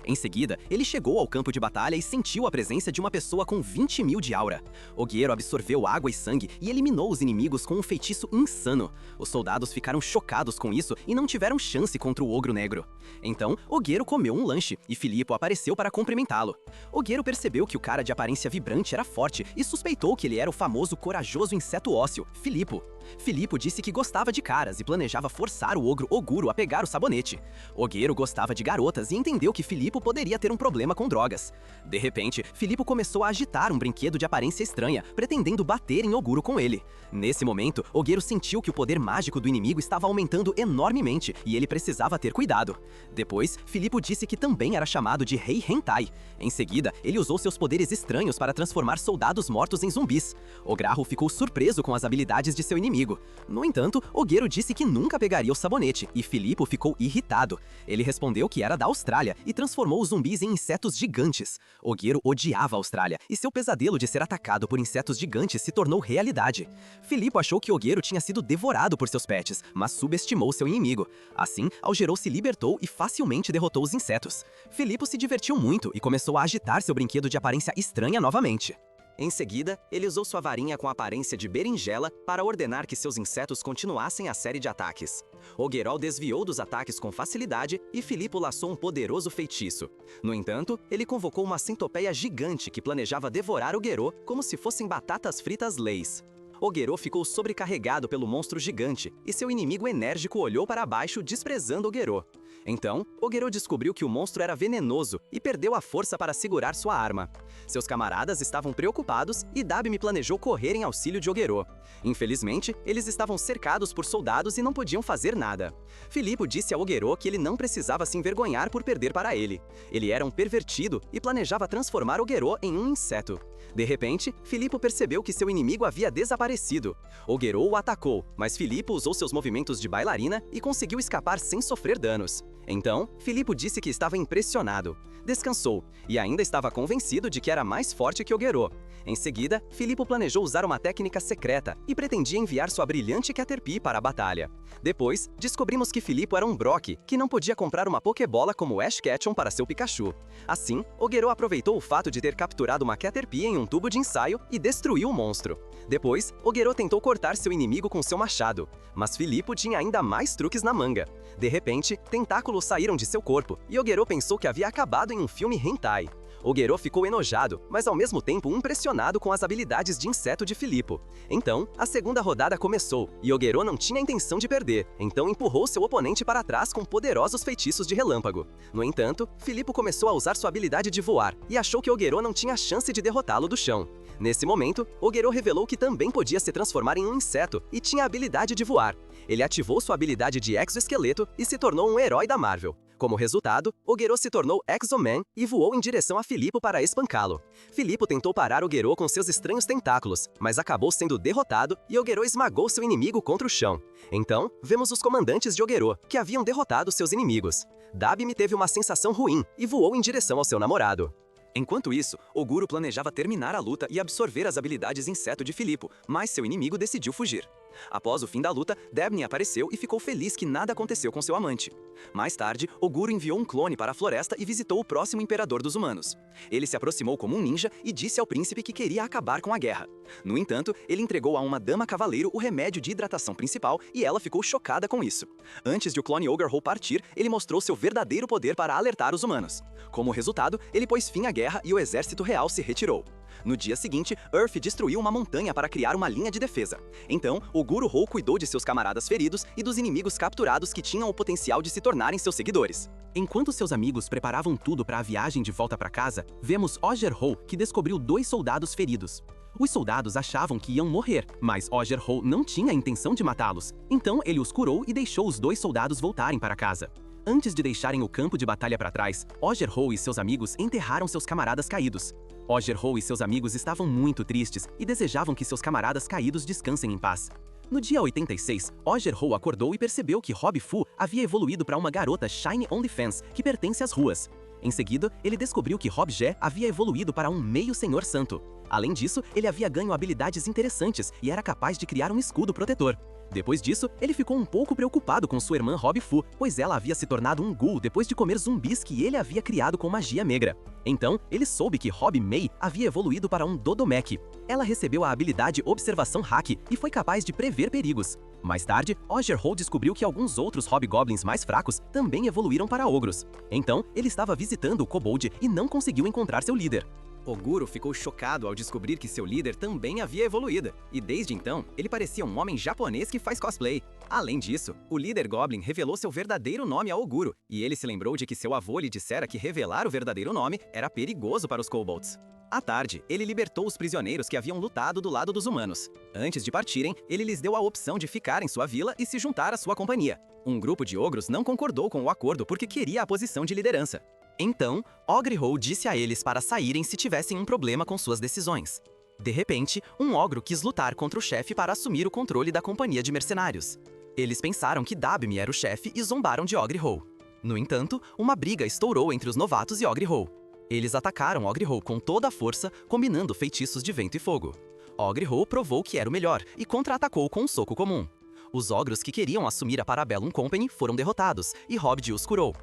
Em seguida, ele chegou ao campo de batalha e sentiu a presença de uma pessoa com 20 mil de aura. Ogre absorveu água e sangue e eliminou os inimigos com um feitiço insano. Os soldados ficaram chocados com isso e não tiveram chance contra o Ogro Negro. Então, Ogre comeu um lanche e Filippo apareceu para cumprimentá-lo. Ogre percebeu que o cara de aparência vibrante era forte e suspeitou que ele era o famoso corajoso inseto ósseo, Filippo. Filippo disse que gostava de caras e planejava forçar o ogro Oguro a pegar o sabonete. Ogre gostava de garotas e entendeu entendeu que Filippo poderia ter um problema com drogas. De repente, Filippo começou a agitar um brinquedo de aparência estranha, pretendendo bater em Oguro com ele. Nesse momento, Oguro sentiu que o poder mágico do inimigo estava aumentando enormemente e ele precisava ter cuidado. Depois, Filippo disse que também era chamado de Rei Hentai. Em seguida, ele usou seus poderes estranhos para transformar soldados mortos em zumbis. Ograho ficou surpreso com as habilidades de seu inimigo. No entanto, Oguro disse que nunca pegaria o sabonete e Filippo ficou irritado. Ele respondeu que era da Austrália e transformou os zumbis em insetos gigantes. Oguro odiava a Austrália e seu pesadelo de ser atacado por insetos gigantes se tornou realidade. Filippo achou que Oguro tinha sido devorado por seus pets, mas subestimou seu inimigo. Assim, Algerou se libertou e facilmente derrotou os insetos. Filippo se divertiu muito e começou a agitar seu brinquedo de aparência estranha novamente. Em seguida, ele usou sua varinha com aparência de berinjela para ordenar que seus insetos continuassem a série de ataques. Oggerol desviou dos ataques com facilidade e Filippo laçou um poderoso feitiço. No entanto, ele convocou uma centopeia gigante que planejava devorar Oggerol como se fossem batatas fritas Lay's. Oggerol ficou sobrecarregado pelo monstro gigante e seu inimigo enérgico olhou para baixo desprezando Oggerol. Então, Oggerol descobriu que o monstro era venenoso e perdeu a força para segurar sua arma. Seus camaradas estavam preocupados e Dabime planejou correr em auxílio de Oggerol. Infelizmente, eles estavam cercados por soldados e não podiam fazer nada. Filippo disse a Oggerol que ele não precisava se envergonhar por perder para ele. Ele era um pervertido e planejava transformar Oggerol em um inseto. De repente, Filippo percebeu que seu inimigo havia desaparecido. Oggerol o atacou, mas Filippo usou seus movimentos de bailarina e conseguiu escapar sem sofrer danos. Então, Filippo disse que estava impressionado. Descansou e ainda estava convencido de que era mais forte que Oggerol. Em seguida, Filippo planejou usar uma técnica secreta e pretendia enviar sua brilhante Caterpie para a batalha. Depois, descobrimos que Filippo era um Brock que não podia comprar uma Pokébola como Ash Ketchum para seu Pikachu. Assim, Oggerol aproveitou o fato de ter capturado uma Caterpie em um tubo de ensaio e destruiu o monstro. Depois, Oggerol tentou cortar seu inimigo com seu machado, mas Filippo tinha ainda mais truques na manga. De repente, tentáculos saíram de seu corpo e Oggerol pensou que havia acabado em um filme hentai. Oggerol ficou enojado, mas ao mesmo tempo impressionado com as habilidades de inseto de Filippo. Então, a segunda rodada começou e Oggerol não tinha intenção de perder, então empurrou seu oponente para trás com poderosos feitiços de relâmpago. No entanto, Filippo começou a usar sua habilidade de voar e achou que Oggerol não tinha chance de derrotá-lo do chão. Nesse momento, Oggerol revelou que também podia se transformar em um inseto e tinha a habilidade de voar. Ele ativou sua habilidade de exoesqueleto e se tornou um herói da Marvel. Como resultado, Oggerol se tornou Exo-Man e voou em direção a Filippo para espancá-lo. Filippo tentou parar Oggerol com seus estranhos tentáculos, mas acabou sendo derrotado e Oggerol esmagou seu inimigo contra o chão. Então, vemos os comandantes de Oggerol, que haviam derrotado seus inimigos. Dabime teve uma sensação ruim e voou em direção ao seu namorado. Enquanto isso, Oguro planejava terminar a luta e absorver as habilidades inseto de Filippo, mas seu inimigo decidiu fugir. Após o fim da luta, Dabney apareceu e ficou feliz que nada aconteceu com seu amante. Mais tarde, Oguro enviou um clone para a floresta e visitou o próximo imperador dos humanos. Ele se aproximou como um ninja e disse ao príncipe que queria acabar com a guerra. No entanto, ele entregou a uma dama cavaleiro o remédio de hidratação principal e ela ficou chocada com isso. Antes de o clone Oggerhol partir, ele mostrou seu verdadeiro poder para alertar os humanos. Como resultado, ele pôs fim à guerra e o exército real se retirou. No dia seguinte, Earth destruiu uma montanha para criar uma linha de defesa. Então, Oguro cuidou de seus camaradas feridos e dos inimigos capturados que tinham o potencial de se tornarem seus seguidores. Enquanto seus amigos preparavam tudo para a viagem de volta para casa, vemos Oggerhol, que descobriu 2 soldados feridos. Os soldados achavam que iam morrer, mas Oggerhol não tinha a intenção de matá-los. Então, ele os curou e deixou os 2 soldados voltarem para casa. Antes de deixarem o campo de batalha para trás, Oggerhol e seus amigos enterraram seus camaradas caídos. Oggerhol e seus amigos estavam muito tristes e desejavam que seus camaradas caídos descansem em paz. No dia 86, Oggerhol acordou e percebeu que Rob Fu havia evoluído para uma garota Shiny OnlyFans que pertence às ruas. Em seguida, ele descobriu que Rob Jé havia evoluído para um meio senhor santo. Além disso, ele havia ganho habilidades interessantes e era capaz de criar um escudo protetor. Depois disso, ele ficou um pouco preocupado com sua irmã Rob Fu, pois ela havia se tornado um ghoul depois de comer zumbis que ele havia criado com magia negra. Então, ele soube que Rob May havia evoluído para um Dodomech. Ela recebeu a habilidade Observação Hack e foi capaz de prever perigos. Mais tarde, Oggerhol descobriu que alguns outros Hobgoblins mais fracos também evoluíram para ogros. Então, ele estava visitando o Kobold e não conseguiu encontrar seu líder. Oguro ficou chocado ao descobrir que seu líder também havia evoluído, e desde então, ele parecia um homem japonês que faz cosplay. Além disso, o líder Goblin revelou seu verdadeiro nome a Oguro, e ele se lembrou de que seu avô lhe dissera que revelar o verdadeiro nome era perigoso para os kobolds. À tarde, ele libertou os prisioneiros que haviam lutado do lado dos humanos. Antes de partirem, ele lhes deu a opção de ficar em sua vila e se juntar à sua companhia. Um grupo de ogros não concordou com o acordo porque queria a posição de liderança. Então, Ogre-Ho disse a eles para saírem se tivessem um problema com suas decisões. De repente, um ogro quis lutar contra o chefe para assumir o controle da companhia de mercenários. Eles pensaram que Dabme era o chefe e zombaram de Ogre-Ho. No entanto, uma briga estourou entre os novatos e Ogre-Ho. Eles atacaram Ogre-Ho com toda a força, combinando feitiços de vento e fogo. Ogre-Ho provou que era o melhor e contra-atacou com um soco comum. Os ogros que queriam assumir a Parabellum Company foram derrotados e Hobd os curou.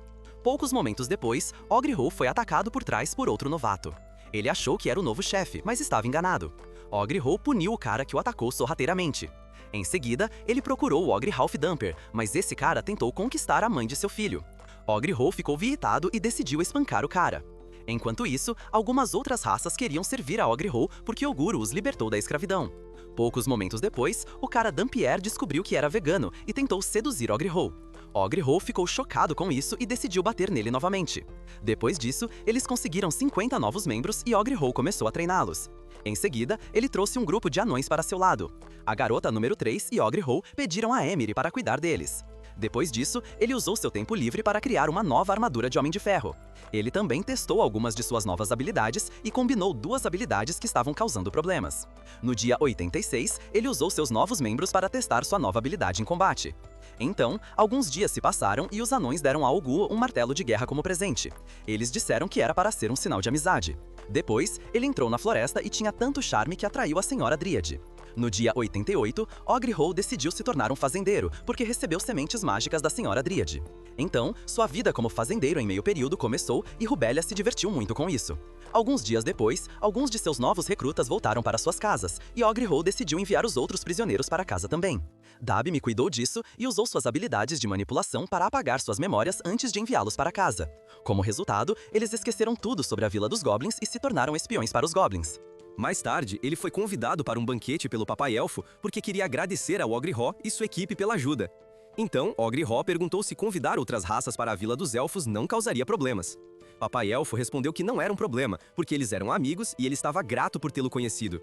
Poucos momentos depois, Ogre-Ho foi atacado por trás por outro novato. Ele achou que era o novo chefe, mas estava enganado. Ogre-Ho puniu o cara que o atacou sorrateiramente. Em seguida, ele procurou o Ogre Halfdamper, mas esse cara tentou conquistar a mãe de seu filho. Ogre-Ho ficou irritado e decidiu espancar o cara. Enquanto isso, algumas outras raças queriam servir a Ogre-Ho porque Oguro os libertou da escravidão. Poucos momentos depois, o cara Dampier descobriu que era vegano e tentou seduzir Ogre-Ho. Ogre-Ho ficou chocado com isso e decidiu bater nele novamente. Depois disso, eles conseguiram 50 novos membros e Ogre-Ho começou a treiná-los. Em seguida, ele trouxe um grupo de anões para seu lado. A garota número 3 e Ogre-Ho pediram a Emily para cuidar deles. Depois disso, ele usou seu tempo livre para criar uma nova armadura de Homem de Ferro. Ele também testou algumas de suas novas habilidades e combinou duas habilidades que estavam causando problemas. No dia 86, ele usou seus novos membros para testar sua nova habilidade em combate. Então, alguns dias se passaram e os anões deram a Ogu um martelo de guerra como presente. Eles disseram que era para ser um sinal de amizade. Depois, ele entrou na floresta e tinha tanto charme que atraiu a senhora Dríade. No dia 88, Ogre-Ho decidiu se tornar um fazendeiro, porque recebeu sementes mágicas da senhora Dríade. Então, sua vida como fazendeiro em meio período começou e Rubélia se divertiu muito com isso. Alguns dias depois, alguns de seus novos recrutas voltaram para suas casas, e Ogre-Ho decidiu enviar os outros prisioneiros para casa também. Dabme cuidou disso e usou suas habilidades de manipulação para apagar suas memórias antes de enviá-los para casa. Como resultado, eles esqueceram tudo sobre a Vila dos Goblins e se tornaram espiões para os Goblins. Mais tarde, ele foi convidado para um banquete pelo Papai Elfo porque queria agradecer ao Ogre-Ho e sua equipe pela ajuda. Então, Ogre-Ho perguntou se convidar outras raças para a Vila dos Elfos não causaria problemas. Papai Elfo respondeu que não era um problema, porque eles eram amigos e ele estava grato por tê-lo conhecido.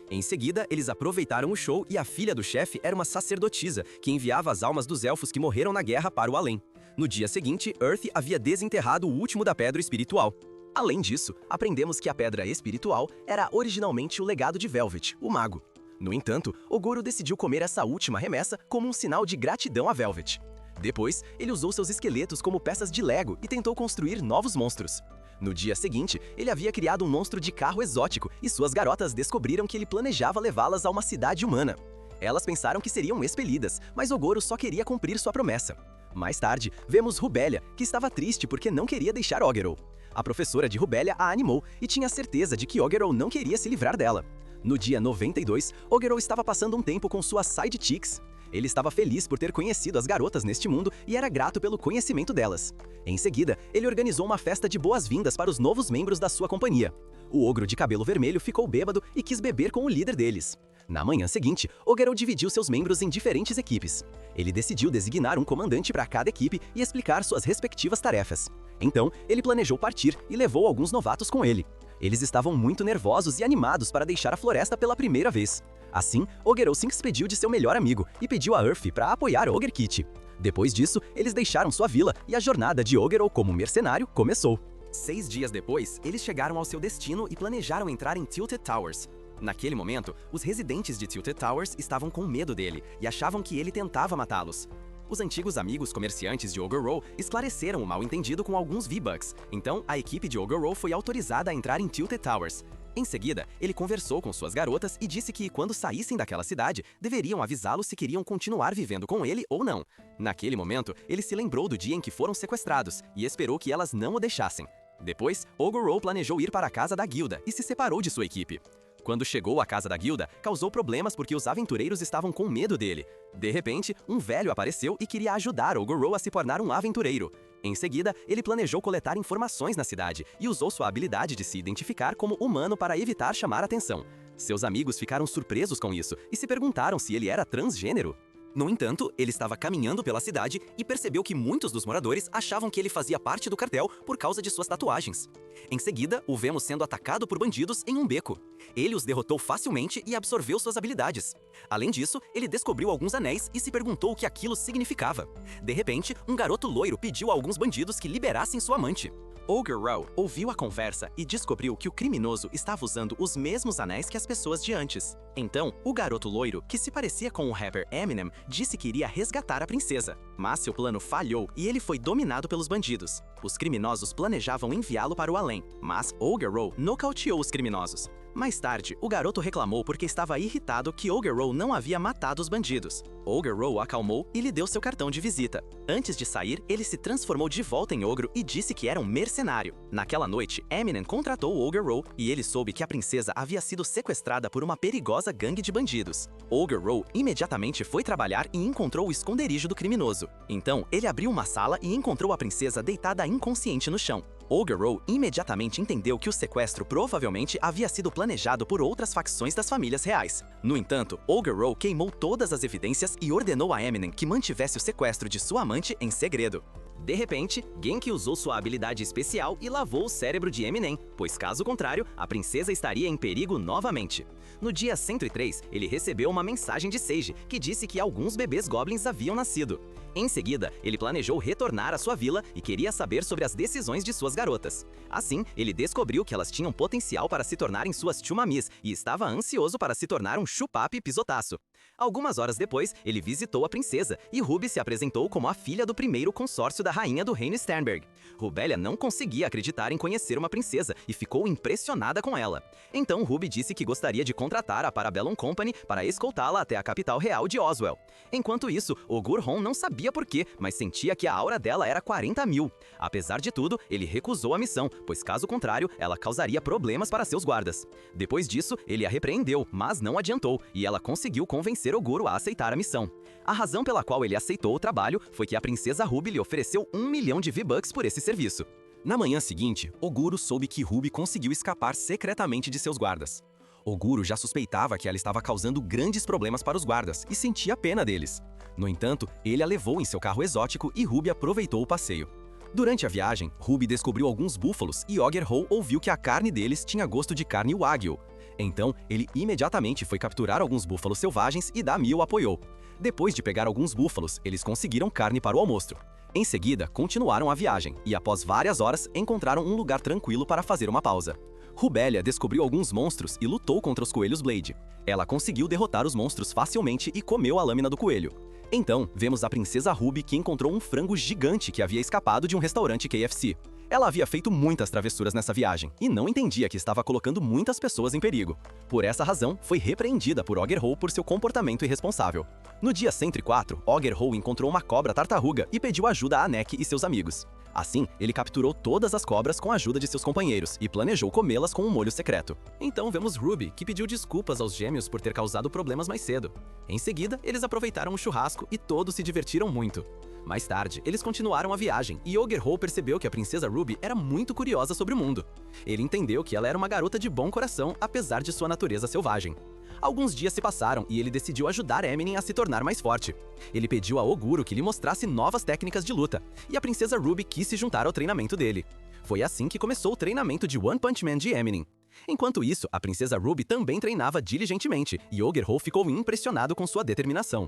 Em seguida, eles aproveitaram o show e a filha do chefe era uma sacerdotisa que enviava as almas dos elfos que morreram na guerra para o além. No dia seguinte, Earth havia desenterrado o último da Pedra Espiritual. Além disso, aprendemos que a Pedra Espiritual era originalmente o legado de Velvet, o mago. No entanto, Oguro decidiu comer essa última remessa como um sinal de gratidão a Velvet. Depois, ele usou seus esqueletos como peças de Lego e tentou construir novos monstros. No dia seguinte, ele havia criado um monstro de carro exótico e suas garotas descobriram que ele planejava levá-las a uma cidade humana. Elas pensaram que seriam expelidas, mas Oguro só queria cumprir sua promessa. Mais tarde, vemos Rubélia, que estava triste porque não queria deixar Ogero. A professora de Rubélia a animou e tinha certeza de que Ogero não queria se livrar dela. No dia 92, Ogero estava passando um tempo com suas sidechicks. Ele estava feliz por ter conhecido as garotas neste mundo e era grato pelo conhecimento delas. Em seguida, ele organizou uma festa de boas-vindas para os novos membros da sua companhia. O ogro de cabelo vermelho ficou bêbado e quis beber com o líder deles. Na manhã seguinte, Ogero dividiu seus membros em diferentes equipes. Ele decidiu designar um comandante para cada equipe e explicar suas respectivas tarefas. Então, ele planejou partir e levou alguns novatos com ele. Eles estavam muito nervosos e animados para deixar a floresta pela primeira vez. Assim, Ogero se despediu de seu melhor amigo e pediu a Earth para apoiar Ogerkit. Depois disso, eles deixaram sua vila e a jornada de Ogero como mercenário começou. 6 dias depois, eles chegaram ao seu destino e planejaram entrar em Tilted Towers. Naquele momento, os residentes de Tilted Towers estavam com medo dele e achavam que ele tentava matá-los. Os antigos amigos comerciantes de Ogre-Ho esclareceram o mal-entendido com alguns V-Bucks, então a equipe de Ogre-Ho foi autorizada a entrar em Tilted Towers. Em seguida, ele conversou com suas garotas e disse que, quando saíssem daquela cidade, deveriam avisá-los se queriam continuar vivendo com ele ou não. Naquele momento, ele se lembrou do dia em que foram sequestrados e esperou que elas não o deixassem. Depois, Ogre-Ho planejou ir para a casa da guilda e se separou de sua equipe. Quando chegou à casa da guilda, causou problemas porque os aventureiros estavam com medo dele. De repente, um velho apareceu e queria ajudar Ogre-Ho a se tornar um aventureiro. Em seguida, ele planejou coletar informações na cidade e usou sua habilidade de se identificar como humano para evitar chamar atenção. Seus amigos ficaram surpresos com isso e se perguntaram se ele era transgênero. No entanto, ele estava caminhando pela cidade e percebeu que muitos dos moradores achavam que ele fazia parte do cartel por causa de suas tatuagens. Em seguida, o vemos sendo atacado por bandidos em um beco. Ele os derrotou facilmente e absorveu suas habilidades. Além disso, ele descobriu alguns anéis e se perguntou o que aquilo significava. De repente, um garoto loiro pediu a alguns bandidos que liberassem sua amante. Ogre Row ouviu a conversa e descobriu que o criminoso estava usando os mesmos anéis que as pessoas de antes. Então, o garoto loiro, que se parecia com o rapper Eminem, disse que iria resgatar a princesa. Mas seu plano falhou e ele foi dominado pelos bandidos. Os criminosos planejavam enviá-lo para o além, mas Ogre Row nocauteou os criminosos. Mais tarde, o garoto reclamou porque estava irritado que Ogre Row não havia matado os bandidos. Ogre Row acalmou e lhe deu seu cartão de visita. Antes de sair, ele se transformou de volta em ogro e disse que era um mercenário. Naquela noite, Eminem contratou Ogre Row e ele soube que a princesa havia sido sequestrada por uma perigosa gangue de bandidos. Ogre Row imediatamente foi trabalhar e encontrou o esconderijo do criminoso. Então, ele abriu uma sala e encontrou a princesa deitada inconsciente no chão. Ogre Row imediatamente entendeu que o sequestro provavelmente havia sido planejado por outras facções das famílias reais. No entanto, Ogre Row queimou todas as evidências e ordenou a Eminem que mantivesse o sequestro de sua amante em segredo. De repente, Genki usou sua habilidade especial e lavou o cérebro de Eminem, pois caso contrário, a princesa estaria em perigo novamente. No dia 103, ele recebeu uma mensagem de Sage, que disse que alguns bebês goblins haviam nascido. Em seguida, ele planejou retornar à sua vila e queria saber sobre as decisões de suas garotas. Assim, ele descobriu que elas tinham potencial para se tornarem suas chumamis e estava ansioso para se tornar um chupapi pisotaço. Algumas horas depois, ele visitou a princesa e Ruby se apresentou como a filha do primeiro consórcio da rainha do reino Sternberg. Rubélia não conseguia acreditar em conhecer uma princesa e ficou impressionada com ela. Então Ruby disse que gostaria de contratar a Parabellum Company para escoltá-la até a capital real de Oswell. Enquanto isso, o Gurhon não sabia por quê, mas sentia que a aura dela era 40 mil. Apesar de tudo, ele recusou a missão, pois caso contrário, ela causaria problemas para seus guardas. Depois disso, ele a repreendeu, mas não adiantou, e ela conseguiu convencer o Guru a aceitar a missão. A razão pela qual ele aceitou o trabalho foi que a princesa Ruby lhe ofereceu 1 milhão de V-Bucks por esse serviço. Na manhã seguinte, Oguro soube que Ruby conseguiu escapar secretamente de seus guardas. Oguro já suspeitava que ela estava causando grandes problemas para os guardas e sentia pena deles. No entanto, ele a levou em seu carro exótico e Ruby aproveitou o passeio. Durante a viagem, Ruby descobriu alguns búfalos e Ogre Row ouviu que a carne deles tinha gosto de carne Wagyu. Então, ele imediatamente foi capturar alguns búfalos selvagens e Dami o apoiou. Depois de pegar alguns búfalos, eles conseguiram carne para o almoço. Em seguida, continuaram a viagem e, após várias horas, encontraram um lugar tranquilo para fazer uma pausa. Rubélia descobriu alguns monstros e lutou contra os coelhos Blade. Ela conseguiu derrotar os monstros facilmente e comeu a lâmina do coelho. Então, vemos a princesa Ruby que encontrou um frango gigante que havia escapado de um restaurante KFC. Ela havia feito muitas travessuras nessa viagem e não entendia que estava colocando muitas pessoas em perigo. Por essa razão, foi repreendida por Ogre Row por seu comportamento irresponsável. No dia 104, Ogre Row encontrou uma cobra tartaruga e pediu ajuda a Neck e seus amigos. Assim, ele capturou todas as cobras com a ajuda de seus companheiros e planejou comê-las com um molho secreto. Então vemos Ruby, que pediu desculpas aos gêmeos por ter causado problemas mais cedo. Em seguida, eles aproveitaram o churrasco e todos se divertiram muito. Mais tarde, eles continuaram a viagem e Ogre Row percebeu que a princesa Ruby era muito curiosa sobre o mundo. Ele entendeu que ela era uma garota de bom coração, apesar de sua natureza selvagem. Alguns dias se passaram e ele decidiu ajudar Eminem a se tornar mais forte. Ele pediu a Oguro que lhe mostrasse novas técnicas de luta, e a princesa Ruby quis se juntar ao treinamento dele. Foi assim que começou o treinamento de One Punch Man de Eminem. Enquanto isso, a princesa Ruby também treinava diligentemente, e Ogre Row ficou impressionado com sua determinação.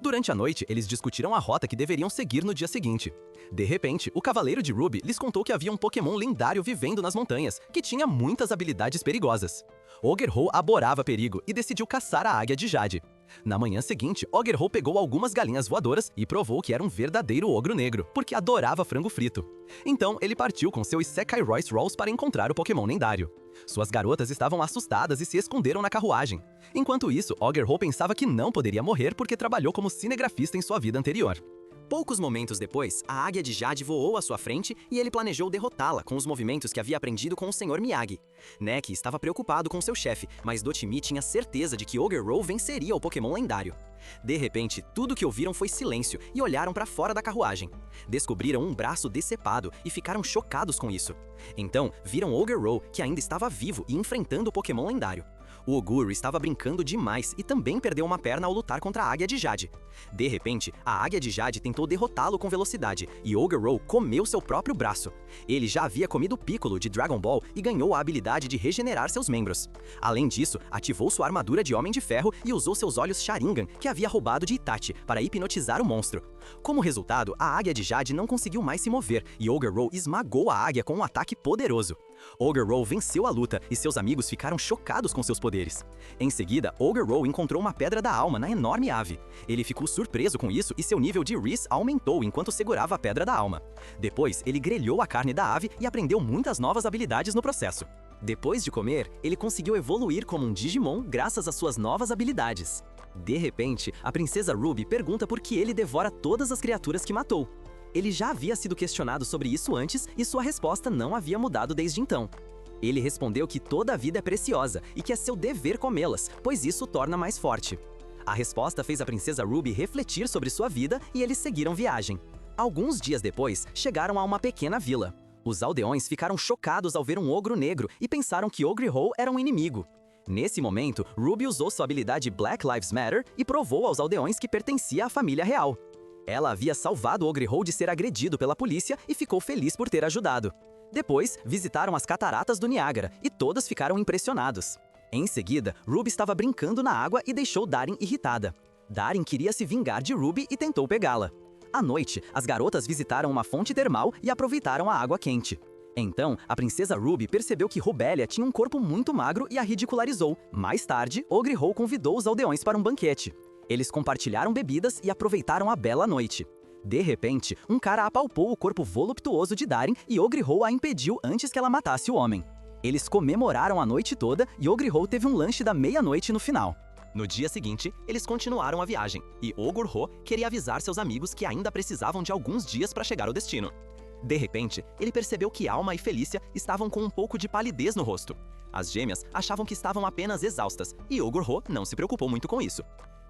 Durante a noite, eles discutiram a rota que deveriam seguir no dia seguinte. De repente, o cavaleiro de Ruby lhes contou que havia um Pokémon lendário vivendo nas montanhas, que tinha muitas habilidades perigosas. Ogre Row adorava perigo e decidiu caçar a águia de Jade. Na manhã seguinte, Ogre Row pegou algumas galinhas voadoras e provou que era um verdadeiro ogro negro, porque adorava frango frito. Então, ele partiu com seu Isekai Royce Rolls para encontrar o Pokémon lendário. Suas garotas estavam assustadas e se esconderam na carruagem. Enquanto isso, Ogre Row pensava que não poderia morrer porque trabalhou como cinegrafista em sua vida anterior. Poucos momentos depois, a águia de Jade voou à sua frente e ele planejou derrotá-la com os movimentos que havia aprendido com o Sr. Miyagi. Neki estava preocupado com seu chefe, mas Dotemi tinha certeza de que Ogre-Roll venceria o Pokémon lendário. De repente, tudo que ouviram foi silêncio e olharam para fora da carruagem. Descobriram um braço decepado e ficaram chocados com isso. Então, viram Ogre-Roll, que ainda estava vivo e enfrentando o Pokémon lendário. O Oguro estava brincando demais e também perdeu uma perna ao lutar contra a Águia de Jade. De repente, a Águia de Jade tentou derrotá-lo com velocidade e Ogre-Roll comeu seu próprio braço. Ele já havia comido Piccolo de Dragon Ball e ganhou a habilidade de regenerar seus membros. Além disso, ativou sua armadura de Homem de Ferro e usou seus olhos Sharingan, que havia roubado de Itachi, para hipnotizar o monstro. Como resultado, a Águia de Jade não conseguiu mais se mover e Ogre-Roll esmagou a águia com um ataque poderoso. Ogre-Roll venceu a luta e seus amigos ficaram chocados com seus poderes. Em seguida, Ogre-Roll encontrou uma Pedra da Alma na enorme ave. Ele ficou surpreso com isso e seu nível de Riz aumentou enquanto segurava a Pedra da Alma. Depois, ele grelhou a carne da ave e aprendeu muitas novas habilidades no processo. Depois de comer, ele conseguiu evoluir como um Digimon graças às suas novas habilidades. De repente, a princesa Ruby pergunta por que ele devora todas as criaturas que matou. Ele já havia sido questionado sobre isso antes e sua resposta não havia mudado desde então. Ele respondeu que toda a vida é preciosa e que é seu dever comê-las, pois isso o torna mais forte. A resposta fez a princesa Ruby refletir sobre sua vida e eles seguiram viagem. Alguns dias depois, chegaram a uma pequena vila. Os aldeões ficaram chocados ao ver um ogro negro e pensaram que Ogre-Roll era um inimigo. Nesse momento, Ruby usou sua habilidade Black Lives Matter e provou aos aldeões que pertencia à família real. Ela havia salvado Ogre-Roll de ser agredido pela polícia e ficou feliz por ter ajudado. Depois, visitaram as cataratas do Niágara e todos ficaram impressionados. Em seguida, Ruby estava brincando na água e deixou Darin irritada. Darin queria se vingar de Ruby e tentou pegá-la. À noite, as garotas visitaram uma fonte termal e aproveitaram a água quente. Então, a princesa Ruby percebeu que Rubélia tinha um corpo muito magro e a ridicularizou. Mais tarde, Ogre-Roll convidou os aldeões para um banquete. Eles compartilharam bebidas e aproveitaram a bela noite. De repente, um cara apalpou o corpo voluptuoso de Darin e Ogre-Roll a impediu antes que ela matasse o homem. Eles comemoraram a noite toda e Ogre-Roll teve um lanche da meia-noite no final. No dia seguinte, eles continuaram a viagem, e Ogre-Roll queria avisar seus amigos que ainda precisavam de alguns dias para chegar ao destino. De repente, ele percebeu que Alma e Felícia estavam com um pouco de palidez no rosto. As gêmeas achavam que estavam apenas exaustas, e Ogre-Roll não se preocupou muito com isso.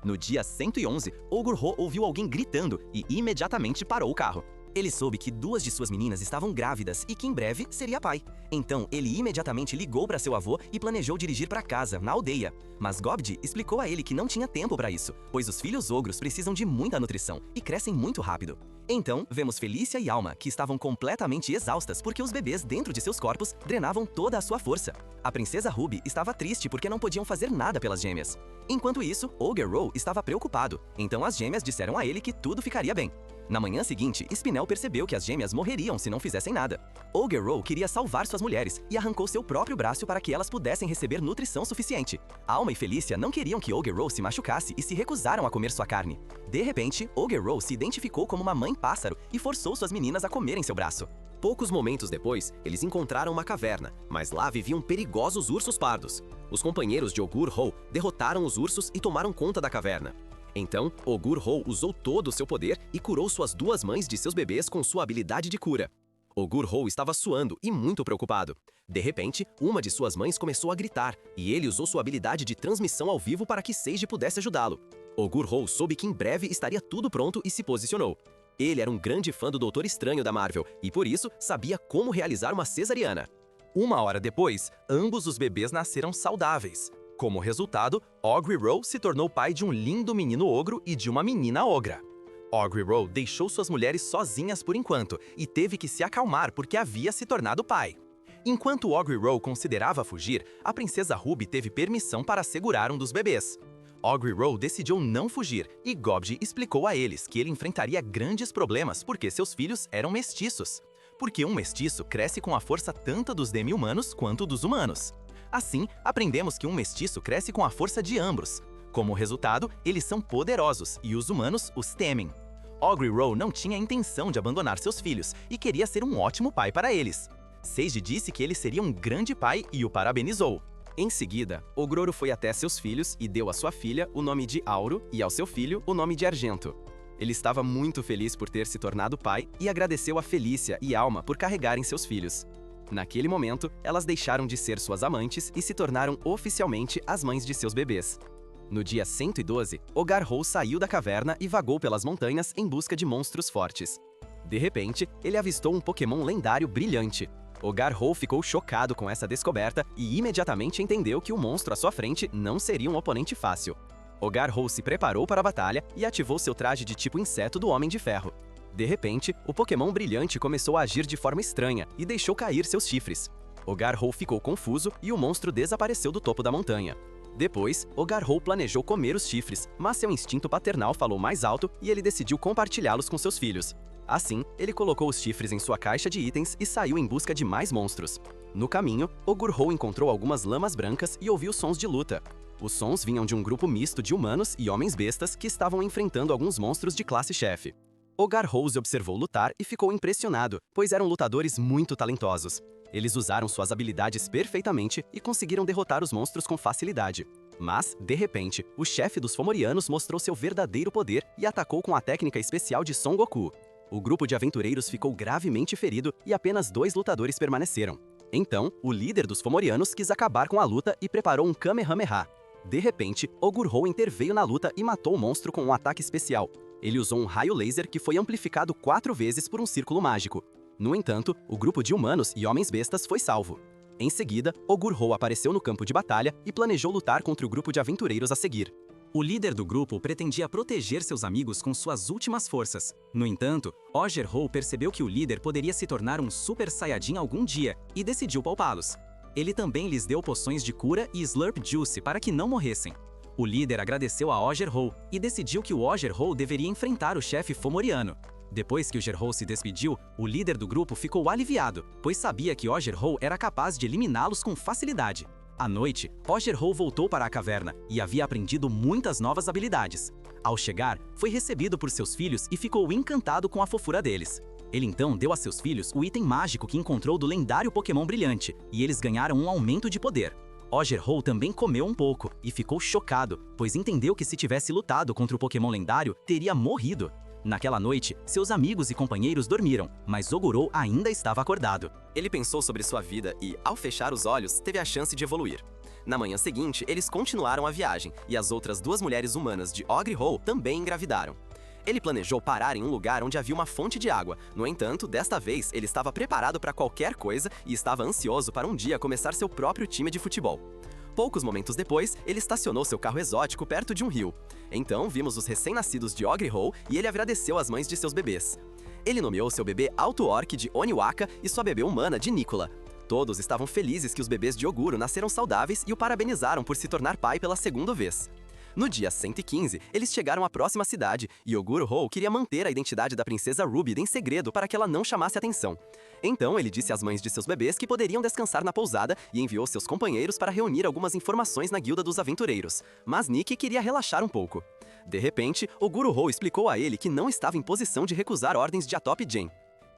No dia 111, Ogre-Roll ouviu alguém gritando e imediatamente parou o carro. Ele soube que duas de suas meninas estavam grávidas e que em breve seria pai. Então, ele imediatamente ligou para seu avô e planejou dirigir para casa, na aldeia. Mas Gobdi explicou a ele que não tinha tempo para isso, pois os filhos ogros precisam de muita nutrição e crescem muito rápido. Então, vemos Felícia e Alma, que estavam completamente exaustas porque os bebês dentro de seus corpos drenavam toda a sua força. A princesa Ruby estava triste porque não podiam fazer nada pelas gêmeas. Enquanto isso, Ogre-Roll estava preocupado, então as gêmeas disseram a ele que tudo ficaria bem. Na manhã seguinte, Spinel percebeu que as gêmeas morreriam se não fizessem nada. Ogre-Roll queria salvar suas mulheres e arrancou seu próprio braço para que elas pudessem receber nutrição suficiente. Alma e Felícia não queriam que Ogre-Roll se machucasse e se recusaram a comer sua carne. De repente, Ogre-Roll se identificou como uma mãe pássaro e forçou suas meninas a comerem seu braço. Poucos momentos depois, eles encontraram uma caverna, mas lá viviam perigosos ursos pardos. Os companheiros de Ogre-Roll derrotaram os ursos e tomaram conta da caverna. Então, Ogre-Roll usou todo o seu poder e curou suas duas mães de seus bebês com sua habilidade de cura. Ogre-Roll estava suando e muito preocupado. De repente, uma de suas mães começou a gritar, e ele usou sua habilidade de transmissão ao vivo para que Seiji pudesse ajudá-lo. Ogre-Roll soube que em breve estaria tudo pronto e se posicionou. Ele era um grande fã do Doutor Estranho da Marvel, e por isso sabia como realizar uma cesariana. Uma hora depois, ambos os bebês nasceram saudáveis. Como resultado, Ogre-Roll se tornou pai de um lindo menino ogro e de uma menina ogra. Ogre-Roll deixou suas mulheres sozinhas por enquanto e teve que se acalmar porque havia se tornado pai. Enquanto Ogre-Roll considerava fugir, a princesa Ruby teve permissão para segurar um dos bebês. Ogre-Roll decidiu não fugir e Gobdi explicou a eles que ele enfrentaria grandes problemas porque seus filhos eram mestiços. Porque um mestiço cresce com a força tanto dos demi-humanos quanto dos humanos. Assim, aprendemos que um mestiço cresce com a força de ambos. Como resultado, eles são poderosos e os humanos os temem. Ogre-Roll não tinha intenção de abandonar seus filhos e queria ser um ótimo pai para eles. Seiji disse que ele seria um grande pai e o parabenizou. Em seguida, Ogroro foi até seus filhos e deu à sua filha o nome de Auro e ao seu filho o nome de Argento. Ele estava muito feliz por ter se tornado pai e agradeceu a Felícia e Alma por carregarem seus filhos. Naquele momento, elas deixaram de ser suas amantes e se tornaram oficialmente as mães de seus bebês. No dia 112, Ogarhol saiu da caverna e vagou pelas montanhas em busca de monstros fortes. De repente, ele avistou um Pokémon lendário brilhante. Ogarhol ficou chocado com essa descoberta e imediatamente entendeu que o monstro à sua frente não seria um oponente fácil. Ogarhol se preparou para a batalha e ativou seu traje de tipo inseto do Homem de Ferro. De repente, o Pokémon brilhante começou a agir de forma estranha e deixou cair seus chifres. Ogarhol ficou confuso e o monstro desapareceu do topo da montanha. Depois, Ogarhol planejou comer os chifres, mas seu instinto paternal falou mais alto e ele decidiu compartilhá-los com seus filhos. Assim, ele colocou os chifres em sua caixa de itens e saiu em busca de mais monstros. No caminho, Ogarhol encontrou algumas lamas brancas e ouviu sons de luta. Os sons vinham de um grupo misto de humanos e homens-bestas que estavam enfrentando alguns monstros de classe chefe. Ogarhol os observou lutar e ficou impressionado, pois eram lutadores muito talentosos. Eles usaram suas habilidades perfeitamente e conseguiram derrotar os monstros com facilidade. Mas, de repente, o chefe dos Fomorianos mostrou seu verdadeiro poder e atacou com a técnica especial de Son Goku. O grupo de aventureiros ficou gravemente ferido e apenas 2 lutadores permaneceram. Então, o líder dos Fomorianos quis acabar com a luta e preparou um Kamehameha. De repente, Ogarhol interveio na luta e matou o monstro com um ataque especial. Ele usou um raio laser que foi amplificado 4 vezes por um círculo mágico. No entanto, o grupo de humanos e homens-bestas foi salvo. Em seguida, Ogarhol apareceu no campo de batalha e planejou lutar contra o grupo de aventureiros a seguir. O líder do grupo pretendia proteger seus amigos com suas últimas forças. No entanto, Ogarhol percebeu que o líder poderia se tornar um Super Saiyajin algum dia e decidiu poupá-los. Ele também lhes deu poções de cura e Slurp Juice para que não morressem. O líder agradeceu a Ogarhol e decidiu que o Ogarhol deveria enfrentar o chefe Fomoriano. Depois que o Ogarhol se despediu, o líder do grupo ficou aliviado, pois sabia que Ogarhol era capaz de eliminá-los com facilidade. À noite, Ogarhol voltou para a caverna e havia aprendido muitas novas habilidades. Ao chegar, foi recebido por seus filhos e ficou encantado com a fofura deles. Ele então deu a seus filhos o item mágico que encontrou do lendário Pokémon brilhante, e eles ganharam um aumento de poder. Ogarhol também comeu um pouco e ficou chocado, pois entendeu que se tivesse lutado contra o Pokémon lendário, teria morrido. Naquela noite, seus amigos e companheiros dormiram, mas Oguro ainda estava acordado. Ele pensou sobre sua vida e, ao fechar os olhos, teve a chance de evoluir. Na manhã seguinte, eles continuaram a viagem, e as outras 2 mulheres humanas de Ogarhol também engravidaram. Ele planejou parar em um lugar onde havia uma fonte de água. No entanto, desta vez, ele estava preparado para qualquer coisa e estava ansioso para um dia começar seu próprio time de futebol. Poucos momentos depois, ele estacionou seu carro exótico perto de um rio. Então, vimos os recém-nascidos de Ogarhol e ele agradeceu às mães de seus bebês. Ele nomeou seu bebê Alto Orc de Oniwaka e sua bebê humana de Nicola. Todos estavam felizes que os bebês de Oguro nasceram saudáveis e o parabenizaram por se tornar pai pela segunda vez. No dia 115, eles chegaram à próxima cidade e Ogarhol queria manter a identidade da princesa Ruby em segredo para que ela não chamasse atenção. Então, ele disse às mães de seus bebês que poderiam descansar na pousada e enviou seus companheiros para reunir algumas informações na Guilda dos Aventureiros. Mas Nick queria relaxar um pouco. De repente, Ogarhol explicou a ele que não estava em posição de recusar ordens de Atop Jane.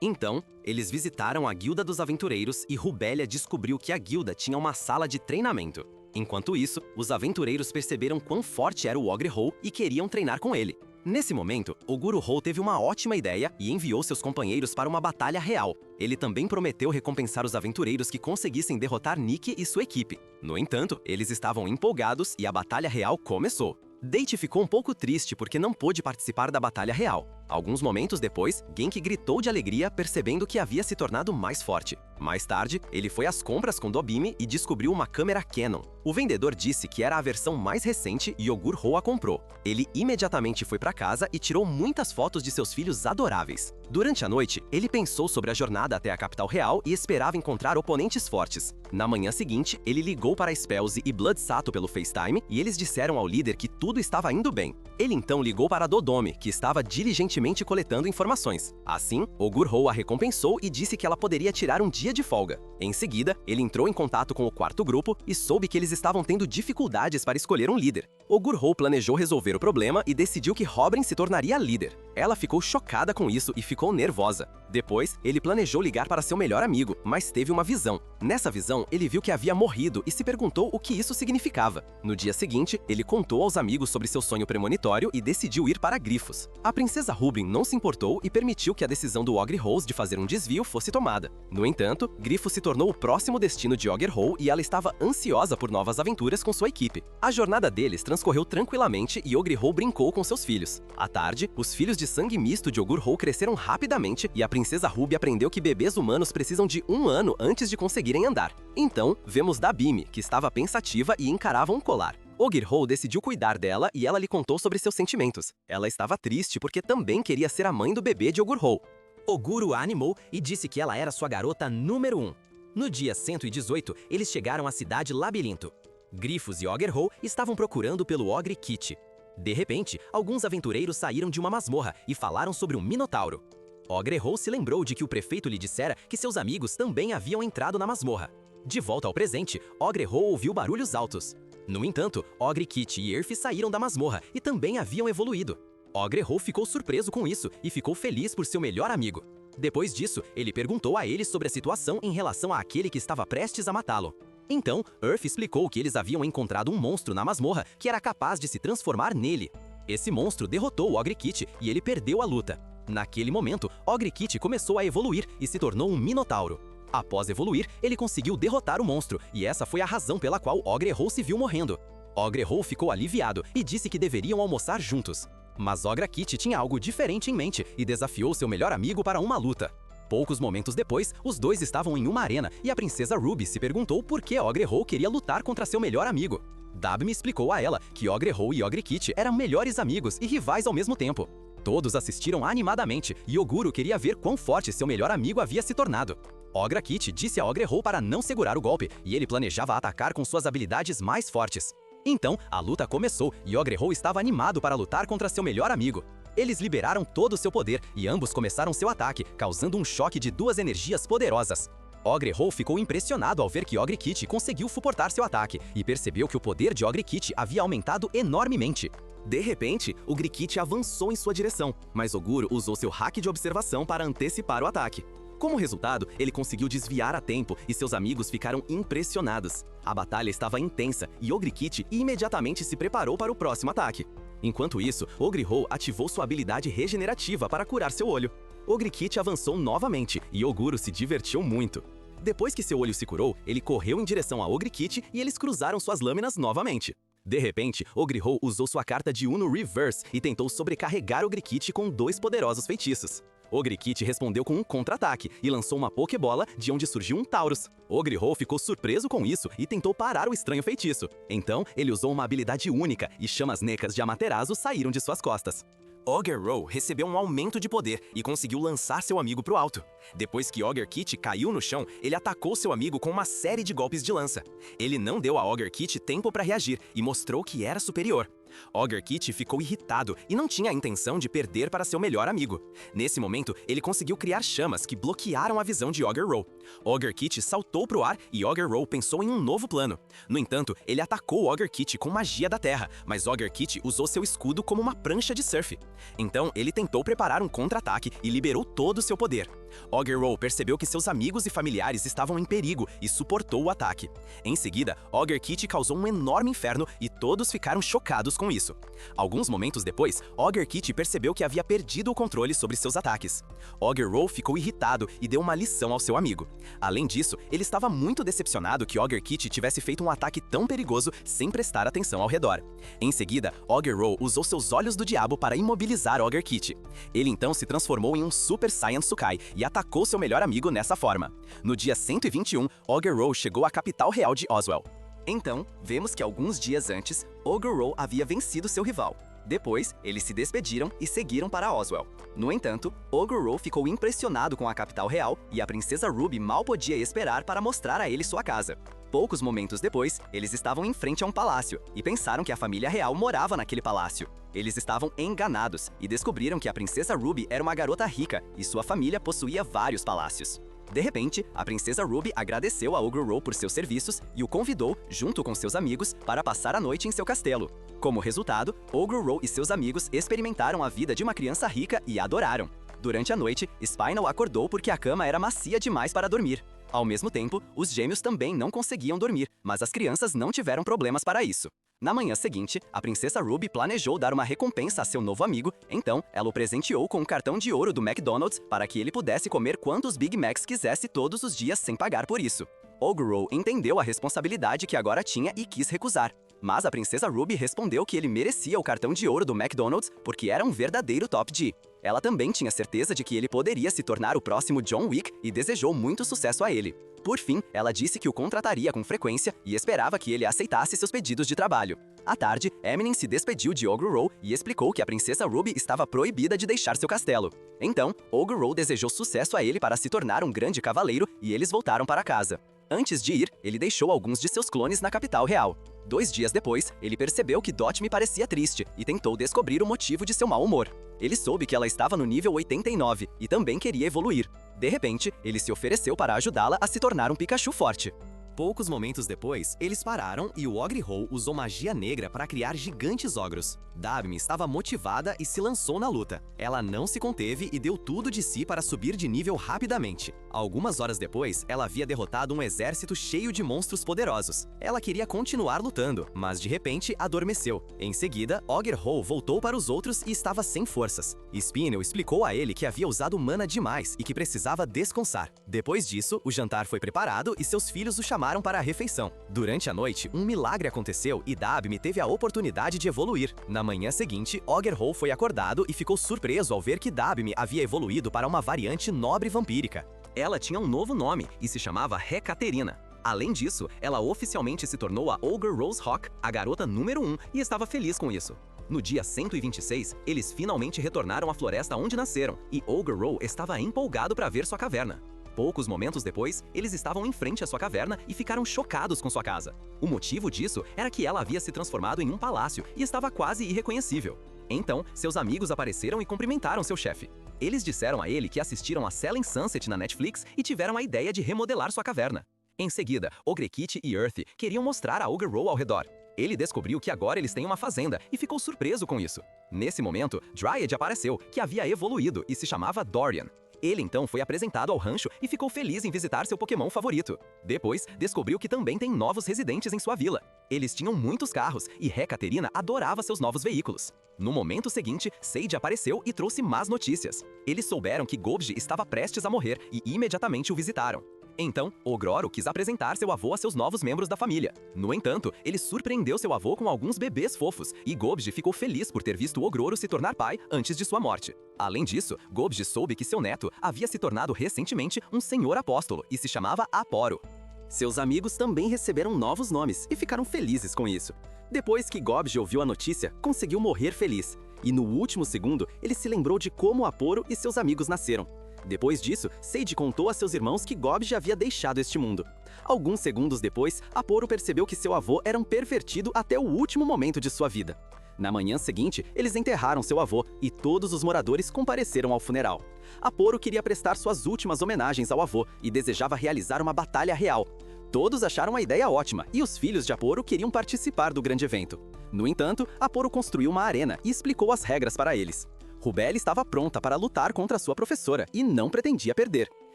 Então, eles visitaram a Guilda dos Aventureiros e Rubélia descobriu que a guilda tinha uma sala de treinamento. Enquanto isso, os aventureiros perceberam quão forte era o Ogarhol e queriam treinar com ele. Nesse momento, Ogarhol teve uma ótima ideia e enviou seus companheiros para uma batalha real. Ele também prometeu recompensar os aventureiros que conseguissem derrotar Nick e sua equipe. No entanto, eles estavam empolgados e a batalha real começou. Date ficou um pouco triste porque não pôde participar da batalha real. Alguns momentos depois, Genki gritou de alegria percebendo que havia se tornado mais forte. Mais tarde, ele foi às compras com Dobime e descobriu uma câmera Canon. O vendedor disse que era a versão mais recente e Ogarhol a comprou. Ele imediatamente foi para casa e tirou muitas fotos de seus filhos adoráveis. Durante a noite, ele pensou sobre a jornada até a capital real e esperava encontrar oponentes fortes. Na manhã seguinte, ele ligou para Spellsy e Bloodsato pelo FaceTime e eles disseram ao líder que tudo estava indo bem. Ele então ligou para Dodome, que estava diligentemente coletando informações. Assim, Ogarhol a recompensou e disse que ela poderia tirar um dia de folga. Em seguida, ele entrou em contato com o quarto grupo e soube que eles estavam tendo dificuldades para escolher um líder. Ogarhol planejou resolver o problema e decidiu que Robin se tornaria líder. Ela ficou chocada com isso e ficou nervosa. Depois, ele planejou ligar para seu melhor amigo, mas teve uma visão. Nessa visão, ele viu que havia morrido e se perguntou o que isso significava. No dia seguinte, ele contou aos amigos sobre seu sonho premonitório e decidiu ir para Grifos. A princesa Rubin não se importou e permitiu que a decisão do Ogre Rose de fazer um desvio fosse tomada. No entanto, Grifos se tornou o próximo destino de Ogre Rose e ela estava ansiosa por novas aventuras com sua equipe. A jornada deles transcorreu tranquilamente e Ogre Rose brincou com seus filhos. À tarde, os filhos de sangue misto de Ogre Rose cresceram rapidamente e a princesa Ruby aprendeu que bebês humanos precisam de 1 ano antes de conseguirem andar. Então, vemos Dabime, que estava pensativa e encarava um colar. Ogre Rose decidiu cuidar dela e ela lhe contou sobre seus sentimentos. Ela estava triste porque também queria ser a mãe do bebê de Ogre Rose. Oguro a animou e disse que ela era sua garota número 1. No dia 118, eles chegaram à cidade Labirinto. Grifos e Ogre Rose estavam procurando pelo Ogre Kit. De repente, alguns aventureiros saíram de uma masmorra e falaram sobre um minotauro. Ogre Rose se lembrou de que o prefeito lhe dissera que seus amigos também haviam entrado na masmorra. De volta ao presente, Ogre Rose ouviu barulhos altos. No entanto, Ogre Kit e Earth saíram da masmorra e também haviam evoluído. Ogre Rose ficou surpreso com isso e ficou feliz por seu melhor amigo. Depois disso, ele perguntou a eles sobre a situação em relação àquele que estava prestes a matá-lo. Então, Earth explicou que eles haviam encontrado um monstro na masmorra que era capaz de se transformar nele. Esse monstro derrotou o Ogre Kit e ele perdeu a luta. Naquele momento, Ogre Kit começou a evoluir e se tornou um minotauro. Após evoluir, ele conseguiu derrotar o monstro, e essa foi a razão pela qual Ogre Rose se viu morrendo. Ogre Rose ficou aliviado e disse que deveriam almoçar juntos. Mas Ogre Kit tinha algo diferente em mente e desafiou seu melhor amigo para uma luta. Poucos momentos depois, os dois estavam em uma arena e a princesa Ruby se perguntou por que Ogre Rose queria lutar contra seu melhor amigo. Dabime explicou a ela que Ogre Rose e Ogre Kit eram melhores amigos e rivais ao mesmo tempo. Todos assistiram animadamente e Oguro queria ver quão forte seu melhor amigo havia se tornado. Ogre Kit disse a Ogre Rose para não segurar o golpe e ele planejava atacar com suas habilidades mais fortes. Então, a luta começou e Ogre Rose estava animado para lutar contra seu melhor amigo. Eles liberaram todo o seu poder e ambos começaram seu ataque, causando um choque de 2 energias poderosas. Ogre Rose ficou impressionado ao ver que Ogre Kit conseguiu suportar seu ataque e percebeu que o poder de Ogre Kit havia aumentado enormemente. De repente, o Ogre Kit avançou em sua direção, mas Oguro usou seu hack de observação para antecipar o ataque. Como resultado, ele conseguiu desviar a tempo e seus amigos ficaram impressionados. A batalha estava intensa e Ogre Kit imediatamente se preparou para o próximo ataque. Enquanto isso, Ogre Rose ativou sua habilidade regenerativa para curar seu olho. Ogre Kit avançou novamente e Oguro se divertiu muito. Depois que seu olho se curou, ele correu em direção a Ogre Kit e eles cruzaram suas lâminas novamente. De repente, Ogre Rose usou sua carta de Uno Reverse e tentou sobrecarregar Ogre Kit com 2 poderosos feitiços. Ogre Kit respondeu com um contra-ataque e lançou uma Pokébola de onde surgiu um Taurus. Ogre Rose ficou surpreso com isso e tentou parar o estranho feitiço. Então, ele usou uma habilidade única e chamas necas de Amaterasu saíram de suas costas. Ogre Rose recebeu um aumento de poder e conseguiu lançar seu amigo pro alto. Depois que Ogre Kit caiu no chão, ele atacou seu amigo com uma série de golpes de lança. Ele não deu a Ogre Kit tempo para reagir e mostrou que era superior. Ogre Kit ficou irritado e não tinha a intenção de perder para seu melhor amigo. Nesse momento, ele conseguiu criar chamas que bloquearam a visão de Ogre Rose. Ogre Kit saltou pro ar e Ogre Rose pensou em um novo plano. No entanto, ele atacou Ogre Kit com magia da terra, mas Ogre Kit usou seu escudo como uma prancha de surf. Então, ele tentou preparar um contra-ataque e liberou todo o seu poder. Ogre Rose percebeu que seus amigos e familiares estavam em perigo e suportou o ataque. Em seguida, Ogre Kit causou um enorme inferno e todos ficaram chocados com isso. Alguns momentos depois, Ogre Kit percebeu que havia perdido o controle sobre seus ataques. Ogre Rose ficou irritado e deu uma lição ao seu amigo. Além disso, ele estava muito decepcionado que Ogre Kit tivesse feito um ataque tão perigoso sem prestar atenção ao redor. Em seguida, Ogre Rose usou seus olhos do diabo para imobilizar Ogre Kit. Ele então se transformou em um Super Saiyan Sukai e atacou seu melhor amigo nessa forma. No dia 121, Ogre Rose chegou à capital real de Oswell. Então, vemos que alguns dias antes, Ogre Rose havia vencido seu rival. Depois, eles se despediram e seguiram para Oswell. No entanto, Ogre Rose ficou impressionado com a capital real e a princesa Ruby mal podia esperar para mostrar a ele sua casa. Poucos momentos depois, eles estavam em frente a um palácio e pensaram que a família real morava naquele palácio. Eles estavam enganados e descobriram que a princesa Ruby era uma garota rica e sua família possuía vários palácios. De repente, a princesa Ruby agradeceu a Ogre Rose por seus serviços e o convidou, junto com seus amigos, para passar a noite em seu castelo. Como resultado, Ogre Rose e seus amigos experimentaram a vida de uma criança rica e adoraram. Durante a noite, Spinal acordou porque a cama era macia demais para dormir. Ao mesmo tempo, os gêmeos também não conseguiam dormir, mas as crianças não tiveram problemas para isso. Na manhã seguinte, a princesa Ruby planejou dar uma recompensa a seu novo amigo, então ela o presenteou com um cartão de ouro do McDonald's para que ele pudesse comer quantos Big Macs quisesse todos os dias sem pagar por isso. Ogro entendeu a responsabilidade que agora tinha e quis recusar. Mas a princesa Ruby respondeu que ele merecia o cartão de ouro do McDonald's porque era um verdadeiro Top G. Ela também tinha certeza de que ele poderia se tornar o próximo John Wick e desejou muito sucesso a ele. Por fim, ela disse que o contrataria com frequência e esperava que ele aceitasse seus pedidos de trabalho. À tarde, Eminem se despediu de Ogro e explicou que a princesa Ruby estava proibida de deixar seu castelo. Então, Ogro desejou sucesso a ele para se tornar um grande cavaleiro e eles voltaram para casa. Antes de ir, ele deixou alguns de seus clones na capital real. 2 dias depois, ele percebeu que Dot me parecia triste e tentou descobrir o motivo de seu mau humor. Ele soube que ela estava no nível 89 e também queria evoluir. De repente, ele se ofereceu para ajudá-la a se tornar um Pikachu forte. Poucos momentos depois, eles pararam e o Ogre-Ho usou magia negra para criar gigantes ogros. Dabney estava motivada e se lançou na luta. Ela não se conteve e deu tudo de si para subir de nível rapidamente. Algumas horas depois, ela havia derrotado um exército cheio de monstros poderosos. Ela queria continuar lutando, mas de repente adormeceu. Em seguida, Ogre-Ho voltou para os outros e estava sem forças. Spinel explicou a ele que havia usado mana demais e que precisava descansar. Depois disso, o jantar foi preparado e seus filhos o chamaram para a refeição. Durante a noite, um milagre aconteceu e Dabney teve a oportunidade de evoluir. Na manhã seguinte, Ogre-Ho foi acordado e ficou surpreso ao ver que Dabney havia evoluído para uma variante nobre vampírica. Ela tinha um novo nome e se chamava Recaterina. Além disso, ela oficialmente se tornou a Ogre Rose Hawk, a garota número 1, e estava feliz com isso. No dia 126, eles finalmente retornaram à floresta onde nasceram, e Ogre estava empolgado para ver sua caverna. Poucos momentos depois, eles estavam em frente à sua caverna e ficaram chocados com sua casa. O motivo disso era que ela havia se transformado em um palácio e estava quase irreconhecível. Então, seus amigos apareceram e cumprimentaram seu chefe. Eles disseram a ele que assistiram a Selling Sunset na Netflix e tiveram a ideia de remodelar sua caverna. Em seguida, Ogre-Kit e Earthy queriam mostrar a Ogre ao redor. Ele descobriu que agora eles têm uma fazenda e ficou surpreso com isso. Nesse momento, Dryad apareceu, que havia evoluído e se chamava Dorian. Ele então foi apresentado ao rancho e ficou feliz em visitar seu Pokémon favorito. Depois, descobriu que também tem novos residentes em sua vila. Eles tinham muitos carros e Recaterina adorava seus novos veículos. No momento seguinte, Sage apareceu e trouxe más notícias. Eles souberam que Gobji estava prestes a morrer e imediatamente o visitaram. Então, Ogroro quis apresentar seu avô a seus novos membros da família. No entanto, ele surpreendeu seu avô com alguns bebês fofos, e Gobji ficou feliz por ter visto Ogroro se tornar pai antes de sua morte. Além disso, Gobji soube que seu neto havia se tornado recentemente um senhor apóstolo e se chamava Aporo. Seus amigos também receberam novos nomes e ficaram felizes com isso. Depois que Gobji ouviu a notícia, conseguiu morrer feliz. E no último segundo, ele se lembrou de como Aporo e seus amigos nasceram. Depois disso, Sage contou a seus irmãos que Gobji havia deixado este mundo. Alguns segundos depois, Aporo percebeu que seu avô era um pervertido até o último momento de sua vida. Na manhã seguinte, eles enterraram seu avô e todos os moradores compareceram ao funeral. Aporo queria prestar suas últimas homenagens ao avô e desejava realizar uma batalha real. Todos acharam a ideia ótima e os filhos de Aporo queriam participar do grande evento. No entanto, Aporo construiu uma arena e explicou as regras para eles. Rubelli estava pronta para lutar contra sua professora e não pretendia perder.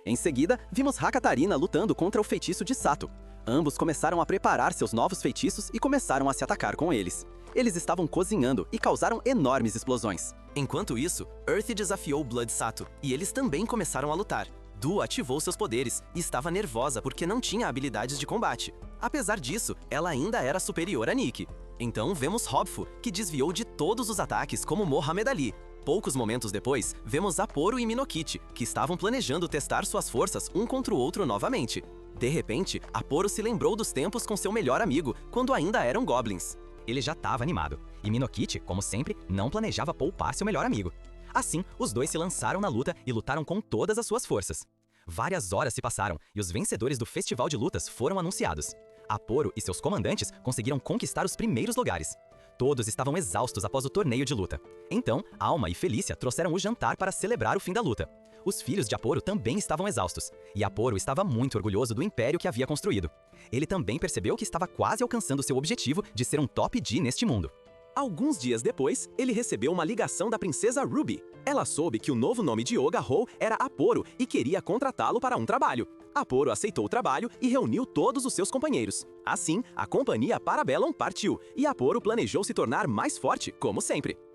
Em seguida, vimos Hakatarina lutando contra o feitiço de Sato. Ambos começaram a preparar seus novos feitiços e começaram a se atacar com eles. Eles estavam cozinhando e causaram enormes explosões. Enquanto isso, Earthy desafiou Blood Sato e eles também começaram a lutar. Du ativou seus poderes e estava nervosa porque não tinha habilidades de combate. Apesar disso, ela ainda era superior a Nick. Então vemos Hobfu, que desviou de todos os ataques como Mohamed Ali. Poucos momentos depois, vemos Aporo e Minokichi, que estavam planejando testar suas forças um contra o outro novamente. De repente, Aporo se lembrou dos tempos com seu melhor amigo, quando ainda eram goblins. Ele já estava animado, e Minokichi, como sempre, não planejava poupar seu melhor amigo. Assim, os dois se lançaram na luta e lutaram com todas as suas forças. Várias horas se passaram e os vencedores do festival de lutas foram anunciados. Aporo e seus comandantes conseguiram conquistar os primeiros lugares. Todos estavam exaustos após o torneio de luta. Então, Alma e Felícia trouxeram o jantar para celebrar o fim da luta. Os filhos de Aporo também estavam exaustos, e Aporo estava muito orgulhoso do império que havia construído. Ele também percebeu que estava quase alcançando seu objetivo de ser um top G neste mundo. Alguns dias depois, ele recebeu uma ligação da princesa Ruby. Ela soube que o novo nome de Ogahou era Aporo e queria contratá-lo para um trabalho. Aporo aceitou o trabalho e reuniu todos os seus companheiros. Assim, a companhia Parabellum partiu e Aporo planejou se tornar mais forte, como sempre.